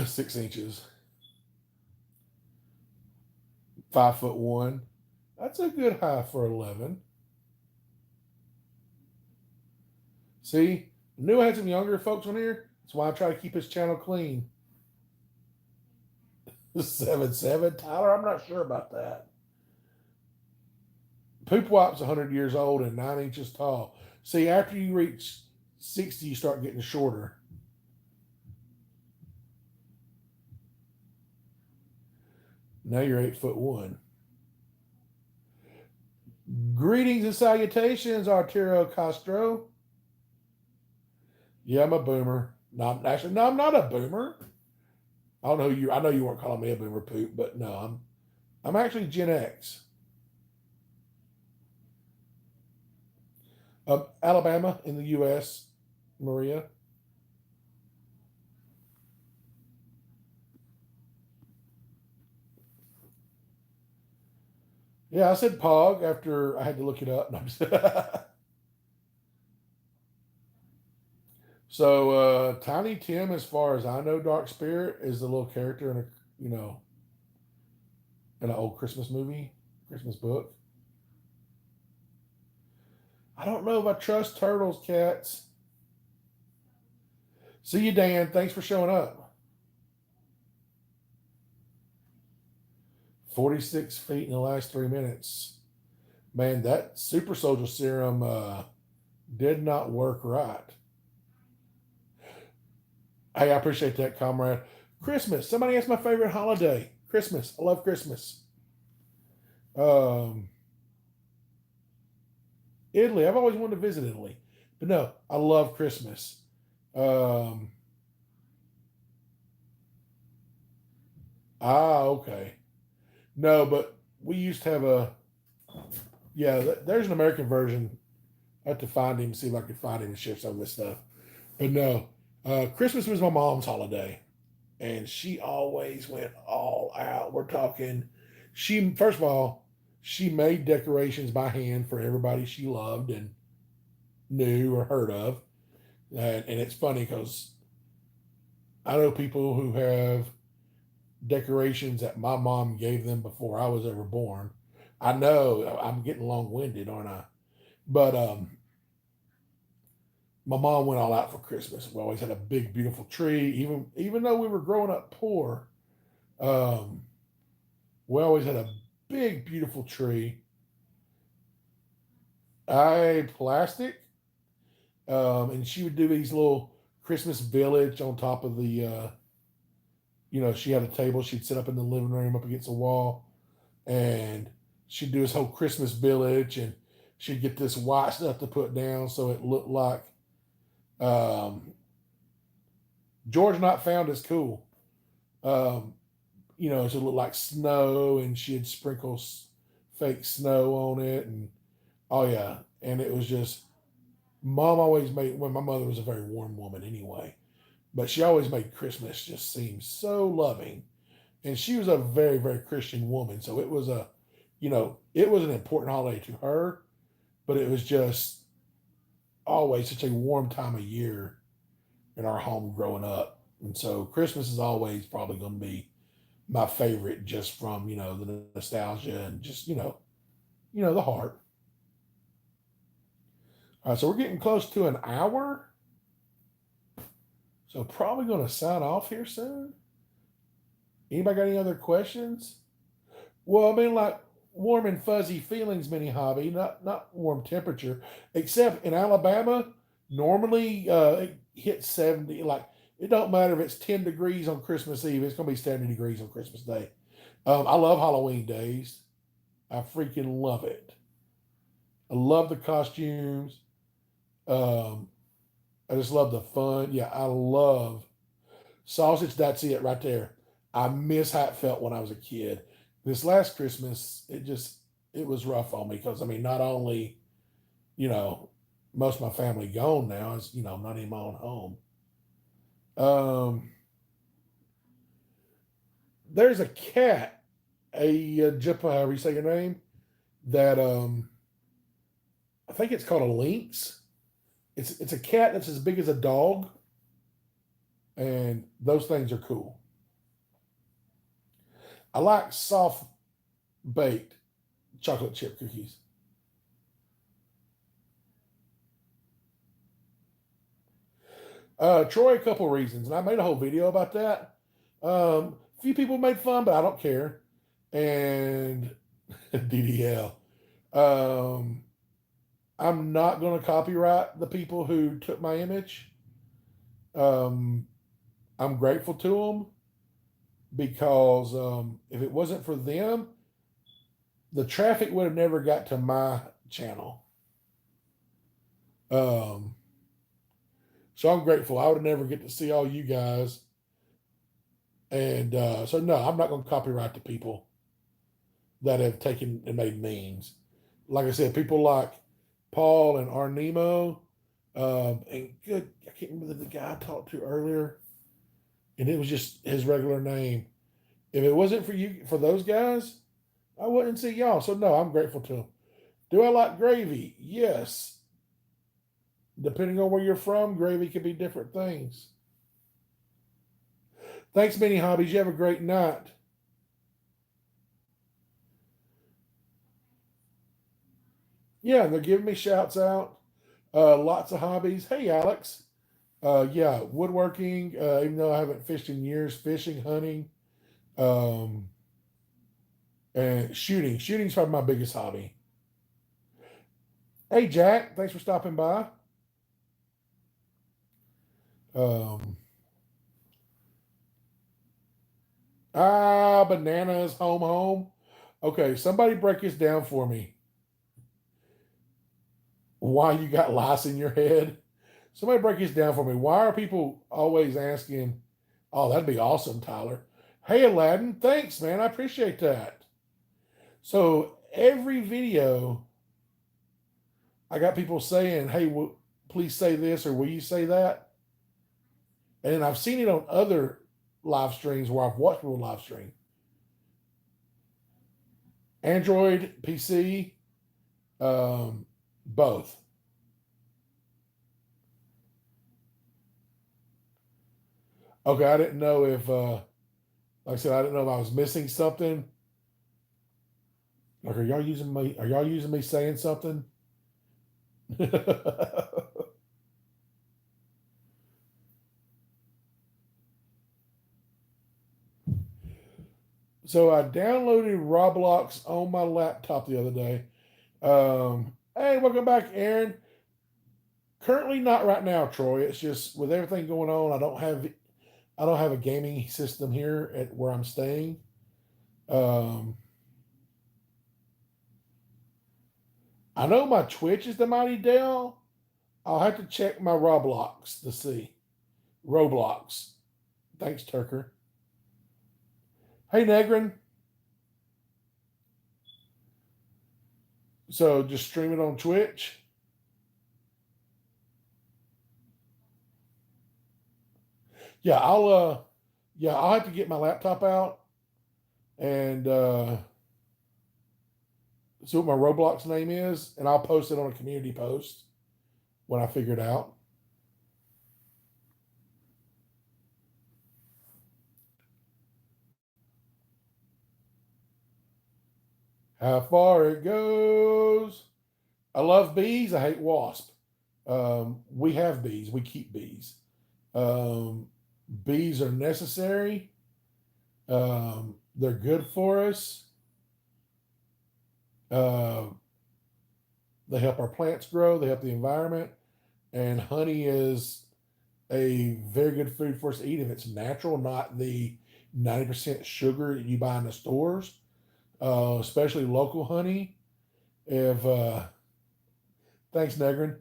Six inches. 5'1". That's a good height for 11. See, I knew I had some younger folks on here. That's why I try to keep his channel clean. 7'7", Tyler. I'm not sure about that. Poop Wip's 100 years old and 9 inches tall. See, after you reach 60, you start getting shorter. Now you're 8'1". Greetings and salutations, Arturo Castro. Yeah, I'm a boomer. No, actually, no, I'm not a boomer. I don't know you. I know you weren't calling me a boomer, Poop, but no, I'm actually Gen X. Alabama in the U.S. Maria. Yeah, I said Pog after I had to look it up. No, so Tiny Tim, as far as I know, Dark Spirit is the little character in a in an old Christmas movie, Christmas book. I don't know if I trust turtles, cats. See you, Dan. Thanks for showing up. 46 feet in the last 3 minutes. Man, that super soldier serum did not work right. Hey, I appreciate that, comrade. Christmas. Somebody asked my favorite holiday. Christmas. I love Christmas. Italy. I've always wanted to visit Italy, but no, I love Christmas. Um, okay. No, but we used to have a yeah. There's an American version. I have to find him, see if I can find him and share some of this stuff. But no, Christmas was my mom's holiday, and she always went all out. We're talking. She first of all, she made decorations by hand for everybody she loved and knew or heard of, and it's funny because I know people who have decorations that my mom gave them before I was ever born. I know I'm getting long winded, aren't I? But my mom went all out for Christmas. We always had a big, beautiful tree. Even though we were growing up poor, um, we always had a big, beautiful tree. I plastic, and she would do these little Christmas village on top of the. She had a table. She'd sit up in the living room, up against the wall, and she'd do this whole Christmas village, and she'd get this white stuff to put down so it looked like um, George Not Found is cool. Um, it looked like snow, and she'd sprinkle fake snow on it, and oh yeah, and it was just mom always made. Well, my mother was a very warm woman anyway, but she always made Christmas just seem so loving, and she was a very very Christian woman, so it was an important holiday to her, but it was just always such a warm time of year in our home growing up. And so Christmas is always probably going to be my favorite just from, the nostalgia and just, the heart. All right, so we're getting close to an hour. So probably going to sign off here soon. Anybody got any other questions? Well, I mean, like warm and fuzzy feelings, mini hobby, not warm temperature. Except in Alabama, normally it hits 70. Like it don't matter if it's 10 degrees on Christmas Eve; it's gonna be 70 degrees on Christmas Day. I love Halloween days. I freaking love it. I love the costumes. Um, I just love the fun. Yeah, I love sausage. That's it right there. I miss how it felt when I was a kid. This last Christmas, it was rough on me because I mean, not only you know most of my family gone now, is I'm not in my own home. Um, there's a cat Jippa, however you say your name, that I think it's called a lynx. It's a cat that's as big as a dog, and those things are cool. I like soft baked chocolate chip cookies. Troy, a couple reasons, and I made a whole video about that. A few people made fun, but I don't care. And DDL. Um, I'm not going to copyright the people who took my image. I'm grateful to them because if it wasn't for them, the traffic would have never got to my channel. So I'm grateful. I would never get to see all you guys. And so, no, I'm not going to copyright the people that have taken and made memes. Like I said, people like Paul and Arnemo, and good, I can't remember the guy I talked to earlier, and it was just his regular name. If it wasn't for you, for those guys, I wouldn't see y'all. So no, I'm grateful to them. Do I like gravy? Yes. Depending on where you're from, gravy can be different things. Thanks, Many Hobbies. You have a great night. Yeah, they're giving me shouts out. Lots of hobbies. Hey, Alex. Yeah, woodworking. Even though I haven't fished in years, fishing, hunting, um, and shooting. Shooting's probably my biggest hobby. Hey, Jack. Thanks for stopping by. Um, bananas, home, home. Okay, somebody break this down for me. Why you got lice in your head? Somebody break this down for me. Why are people always asking, oh, that'd be awesome, Tyler? Hey, Aladdin, thanks, man. I appreciate that. So every video, I got people saying, hey, please say this or will you say that? And I've seen it on other live streams where I've watched people live stream. Android, PC, both. Okay, I didn't know if, like I said, I didn't know if I was missing something. Like, are y'all using me? Are y'all using me saying something? So I downloaded Roblox on my laptop the other day. Hey, welcome back, Aaron. Currently, not right now, Troy. It's just with everything going on, I don't have a gaming system here at where I'm staying. Um, I know my Twitch is the Mighty Dell. I'll have to check my Roblox to see. Roblox. Thanks, Turker. Hey, Negrin. So just stream it on Twitch. Yeah, I'll have to get my laptop out and see what my Roblox name is, and I'll post it on a community post when I figure it out. How far it goes. I love bees. I hate wasps. We have bees. We keep bees. Um, Bees are necessary. They're good for us. Uh, they help our plants grow. They help the environment. And honey is a very good food for us to eat if it's natural, not the 90% sugar that you buy in the stores, especially local honey. If Thanks, Negrin.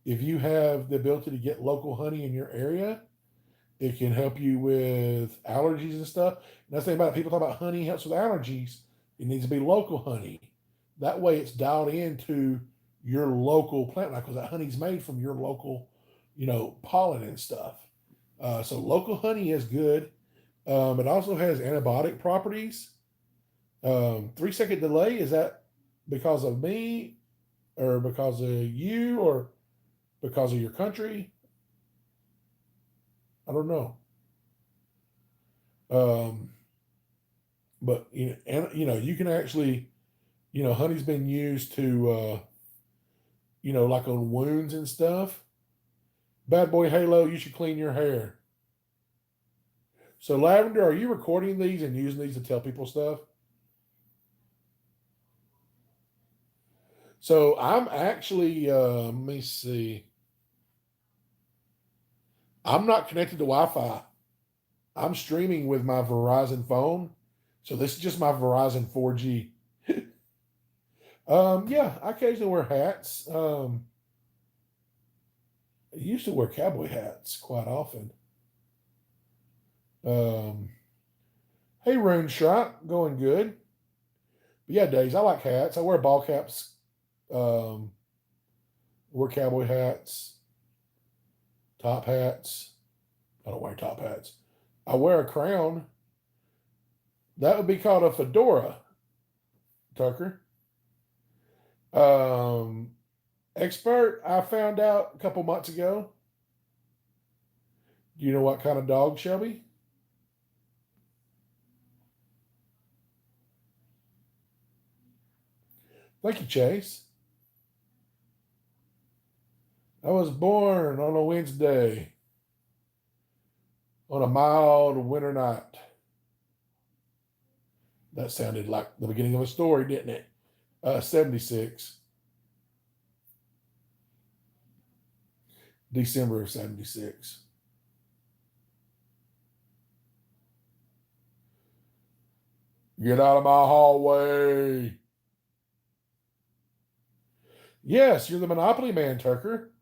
If you have the ability to get local honey in your area, it can help you with allergies and stuff. And that's the thing about it. People talk about honey helps with allergies. It needs to be local honey. That way, it's dialed into your local plant life because that honey's made from your local, pollen and stuff. So local honey is good. It also has antibiotic properties. 3 second delay, is that because of me or because of you or because of your country? I don't know. Um, but and you can actually, honey's been used to, like on wounds and stuff. Bad boy Halo, you should clean your hair. So Lavender, are you recording these and using these to tell people stuff? So I'm actually, let me see. I'm not connected to Wi-Fi. I'm streaming with my Verizon phone. So this is just my Verizon 4G. Yeah, I occasionally wear hats. I used to wear cowboy hats quite often. Um, hey, Rune Shot, going good. But yeah, Days, I like hats. I wear ball caps. Um, wear cowboy hats, top hats. I don't wear top hats. I wear a crown. That would be called a fedora, Tucker. Um, Expert, I found out a couple months ago. Do you know what kind of dog, Shelby? Thank you, Chase. I was born on a Wednesday on a mild winter night. That sounded like the beginning of a story, didn't it? 76. December of 76. Get out of my hallway. Yes, you're the Monopoly man, Tucker.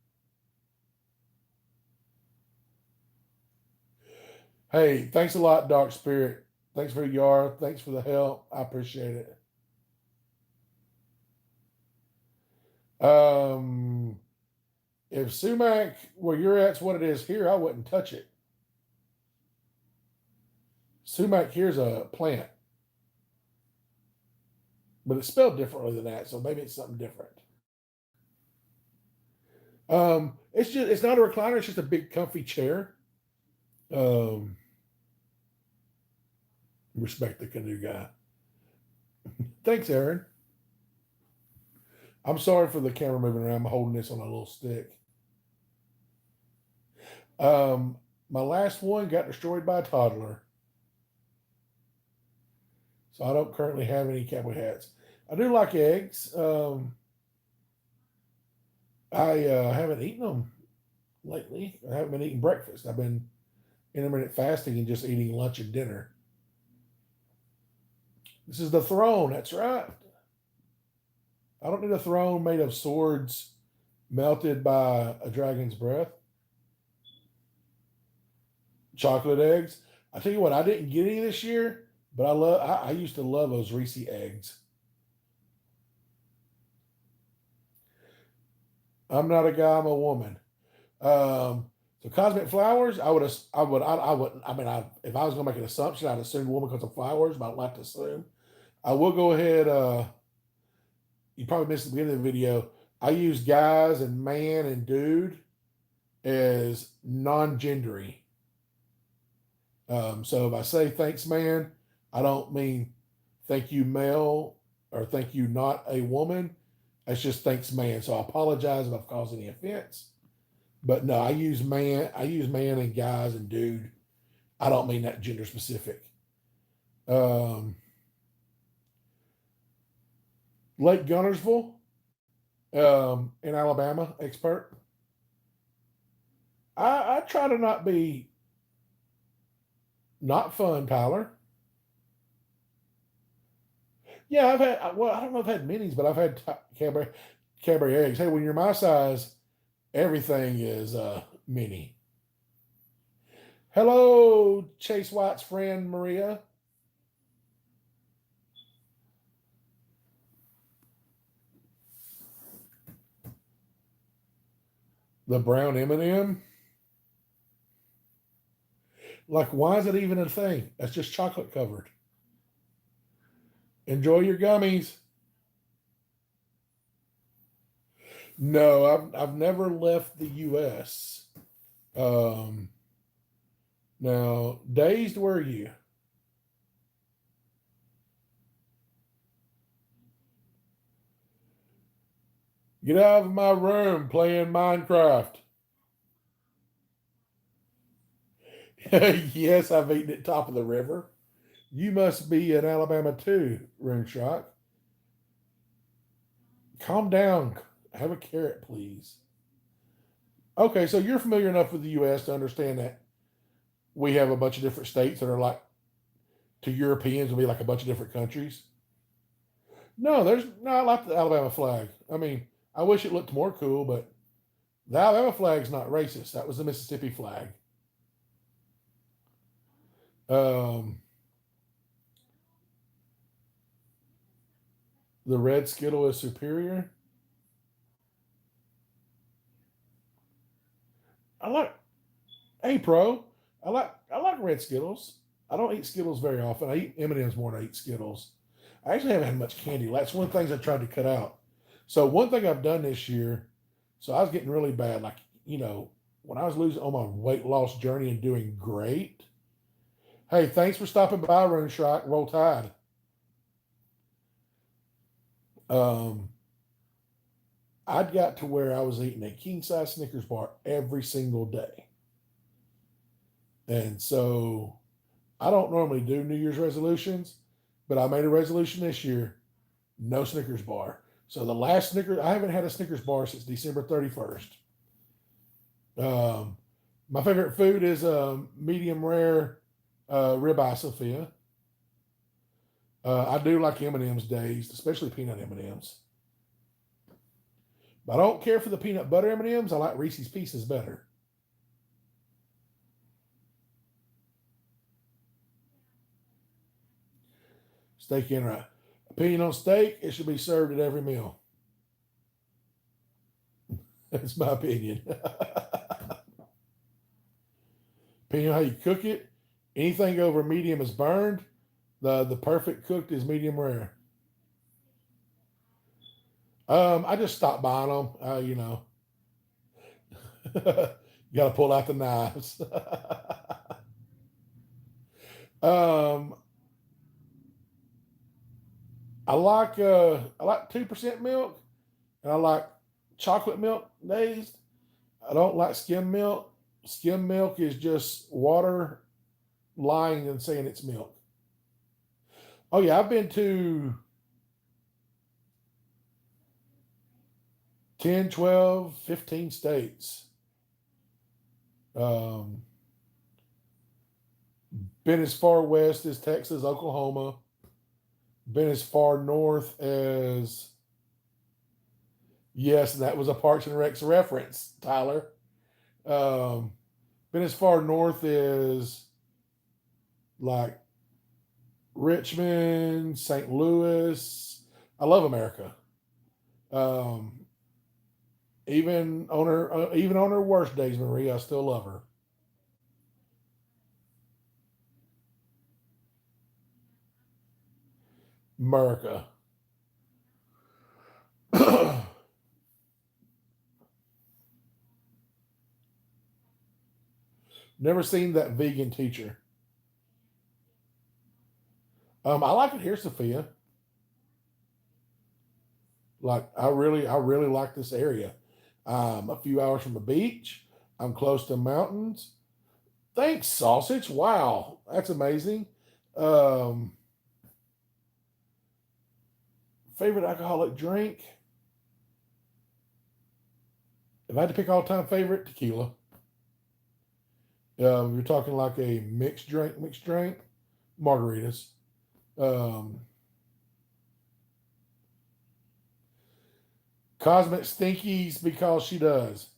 Hey, thanks a lot, Dark Spirit. Thanks for your Thanks for the help. I appreciate it. Um, if sumac where you're at's what it is here, I wouldn't touch it. Sumac here's a plant, but it's spelled differently than that, so maybe it's something different. It's not a recliner, it's just a big comfy chair. Um, Respect the canoe guy. Thanks, Aaron. I'm sorry for the camera moving around. I'm holding this on a little stick. Um, my last one got destroyed by a toddler. So I don't currently have any cowboy hats. I do like eggs. I haven't eaten them lately. I haven't been eating breakfast. I've been intermittent fasting and just eating lunch and dinner. This is the throne. That's right. I don't need a throne made of swords melted by a dragon's breath. Chocolate eggs. I tell you what, I didn't get any this year, but I used to love those Reese eggs. I'm not a guy, I'm a woman. So cosmic flowers, I wouldn't. I mean, if I was going to make an assumption, I'd assume woman because of flowers, but I don't like to assume. I will go ahead. You probably missed the beginning of the video. I use guys and man and dude as non-gendery. So if I say thanks, man, I don't mean thank you, male, or thank you, not a woman. It's just thanks, man. So I apologize if I've caused any offense. But no, I use man. I use man and guys and dude. I don't mean that gender specific. Um, Lake Gunnersville, in Alabama, expert. I try to not be not fun, Tyler. Yeah, I've had. Well, I don't know if I've had minis, but I've had Cadbury eggs. Hey, when you're my size, everything is mini. Hello, Chase White's friend Maria. The brown M&M. Like, why is it even a thing? That's just chocolate covered. Enjoy your gummies. No, I've never left the U.S. Um, Now, Dazed, where are you? Get out of my room playing Minecraft. Yes, I've eaten at top of the river. You must be in Alabama too, Rimshot. Calm down. Have a carrot, please. Okay, so you're familiar enough with the U.S. to understand that we have a bunch of different states that are like to Europeans will be like a bunch of different countries. No, there's no. I like the Alabama flag. I mean, I wish it looked more cool, but the Alabama flag's not racist. That was the Mississippi flag. Um, the red Skittle is superior. I like. Hey, pro. I like red Skittles. I don't eat Skittles very often. I eat M&Ms more than I eat Skittles. I actually haven't had much candy. That's one of the things I tried to cut out. So one thing I've done this year. So I was getting really bad. Like when I was losing on my weight loss journey and doing great. Hey, thanks for stopping by, Rune Shot. Roll Tide. Um, I'd got to where I was eating a king size Snickers bar every single day. And so I don't normally do New Year's resolutions, but I made a resolution this year no Snickers bar. So the last Snickers, I haven't had a Snickers bar since December 31st. My favorite food is medium rare ribeye Sophia. I do like M&M's Dazed, especially peanut M&M's. But I don't care for the peanut butter M&M's. I like Reese's Pieces better. Steak in right. Opinion on steak: it should be served at every meal. That's my opinion. Opinion on how you cook it: anything over medium is burned. The perfect cooked is medium rare. I just stopped buying them. You got to pull out the knives. um, I like 2% milk, and I like chocolate milk Dazed. I don't like skim milk. Skim milk is just water lying and saying it's milk. Oh yeah, I've been to 10, 12, 15 states. Um, been as far west as Texas, Oklahoma. Been as far north as yes, that was a Parks and Recs reference, Tyler. Um, been as far north as like Richmond, St. Louis. I love America. Um, even on her worst days, Marie, I still love her. America. Never seen that vegan teacher. I like it here, Sophia. Like I really like this area. A few hours from the beach. I'm close to mountains. Thanks, sausage. Wow, that's amazing. Um, favorite alcoholic drink? If I had to pick all time favorite, tequila. You're talking like a mixed drink, margaritas. Um, Cosmic Stinkies because she does.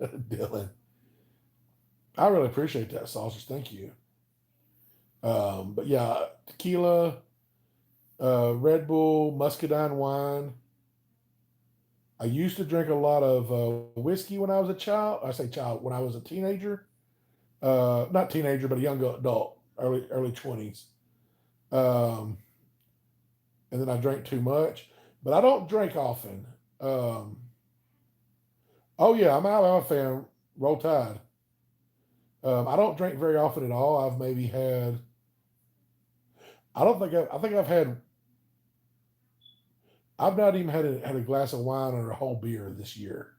Dylan, I really appreciate that sausage. Thank you. But yeah, tequila, Red Bull, muscadine wine. I used to drink a lot of whiskey when I was a child. I say child when I was a teenager. Not teenager, but a young adult, early 20s. Um, and then I drank too much, but I don't drink often. Um, oh yeah, I'm an Alabama fan. Roll Tide. I don't drink very often at all. I've maybe had. I don't think I think I've had. I've not even had a glass of wine or a whole beer this year.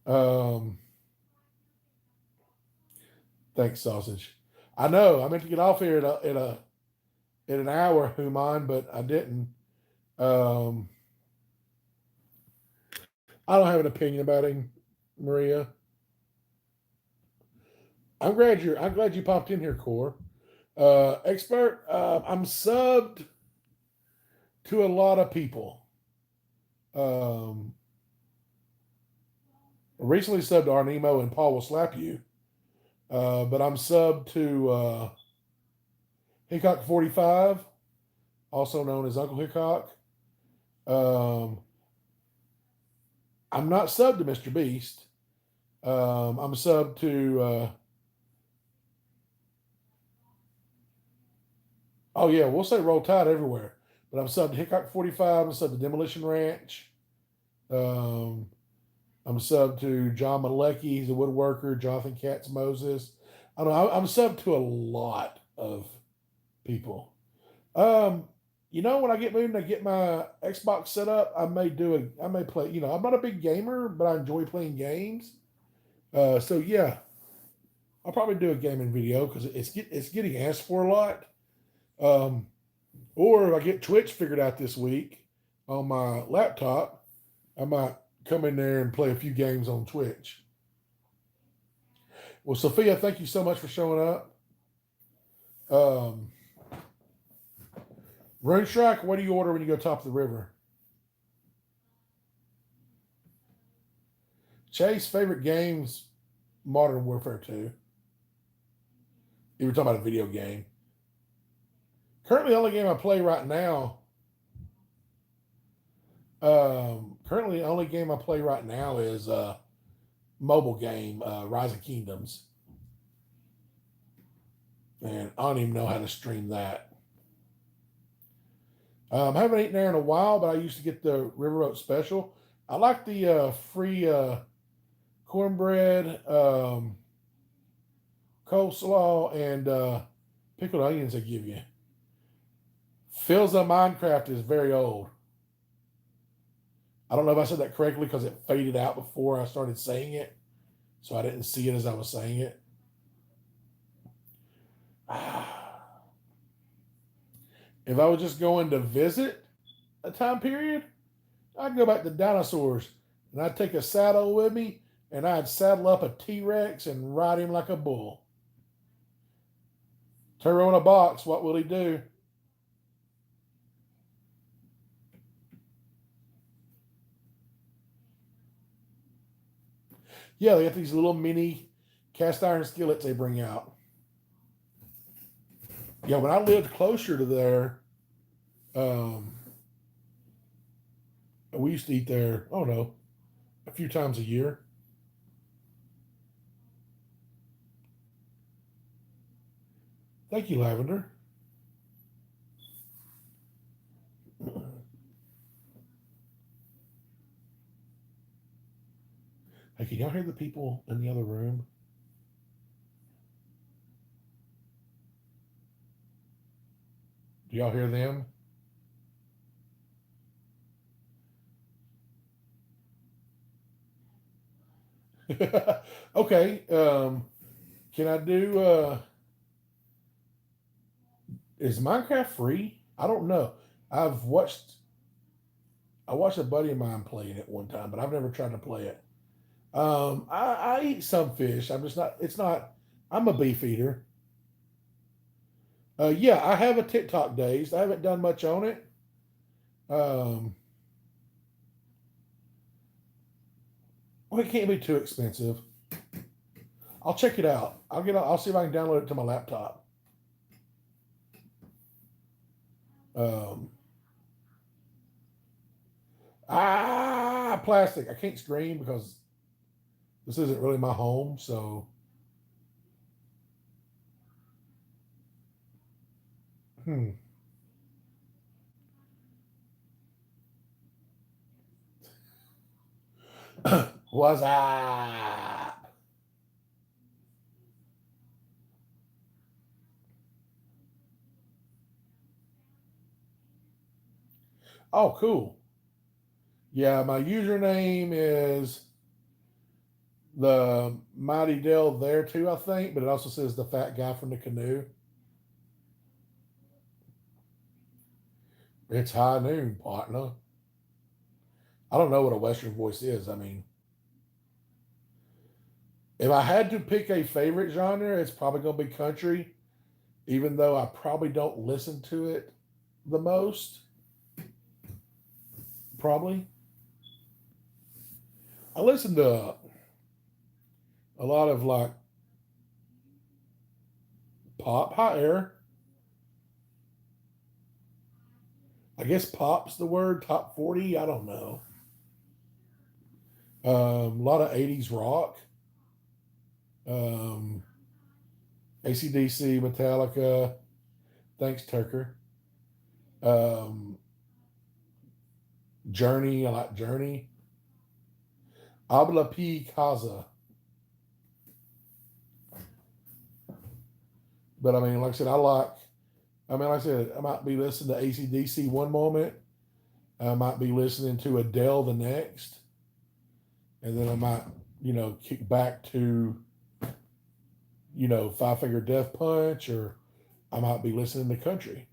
Um, thanks, sausage. I know. I meant to get off here in an hour, Human, but I didn't. Um, I don't have an opinion about him, Maria. I'm glad you popped in here, Core. Expert. I'm subbed to a lot of people. Um, recently subbed to Arnemo and Paul will slap you. But I'm subbed to Hickok 45, also known as Uncle Hickok. Um, I'm not subbed to Mr. Beast. I'm subbed to oh yeah, we'll say Roll Tide everywhere. But I'm subbed to Hickok 45. I'm subbed to Demolition Ranch. Um, I'm subbed to John Malecki. He's a woodworker. Jonathan Katz Moses. I don't know. I'm subbed to a lot of people. Um, when I get moved and I get my Xbox set up, I may play. I'm not a big gamer, but I enjoy playing games. So yeah, I'll probably do a gaming video because it's getting asked for a lot. Um, or if I get Twitch figured out this week on my laptop, I might come in there and play a few games on Twitch. Well, Sophia, thank you so much for showing up. Rune Strike, what do you order when you go top of the river? Chase, favorite games, Modern Warfare 2. You were talking about a video game. Currently, the only game I play right now. Currently, the only game I play right now is mobile game, Rise of Kingdoms, and I don't even know how to stream that. I haven't eaten there in a while, but I used to get the Riverboat Special. I like the free cornbread, coleslaw, and pickled onions they give you. Phil's on Minecraft is very old. I don't know if I said that correctly because it faded out before I started saying it, so I didn't see it as I was saying it. If I was just going to visit a time period, I'd go back to dinosaurs and I'd take a saddle with me and I'd saddle up a T Rex and ride him like a bull. Turbo in a box, what will he do? Yeah, they got these little mini cast iron skillets they bring out. Yeah, when I lived closer to there, um, we used to eat there, oh no, a few times a year. Thank you, Lavender. Hey, can y'all hear the people in the other room? Do y'all hear them? Okay. Can I do is Minecraft free? I don't know. I've watched I watched a buddy of mine playing it one time, but I've never tried to play it. I eat some fish. I'm just not it's not I'm a beef eater. Yeah, I have a TikTok days. I haven't done much on it. Um, well, it can't be too expensive. I'll check it out. I'll see if I can download it to my laptop. Um, plastic. I can't scream because this isn't really my home. So What's up? Oh, cool. Yeah, my username is the Mighty Dell there too, I think, but it also says the fat guy from the canoe. It's high noon, partner. I don't know what a Western voice is. I mean, if I had to pick a favorite genre, it's probably going to be country, even though I probably don't listen to it the most. Probably. I listen to a lot of like pop, hot air. I guess pop's the word, top 40. I don't know. A lot of 80s rock. Um, ACDC, Metallica. Thanks, Tucker. Um, Journey. I like Journey. Habla P. Casa. But I mean, like I said, like I said, I might be listening to ACDC one moment. I might be listening to Adele the next. And then I might, kick back to, Five Finger Death Punch, or I might be listening to country.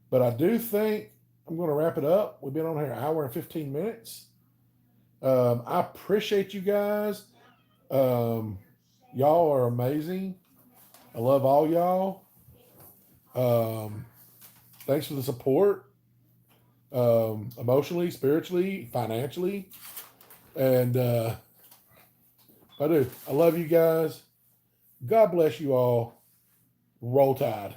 But I do think I'm going to wrap it up. We've been on here an hour and 15 minutes. I appreciate you guys. Y'all are amazing. I love all y'all. Thanks for the support, emotionally, spiritually, financially. And I do. I love you guys. God bless you all. Roll Tide.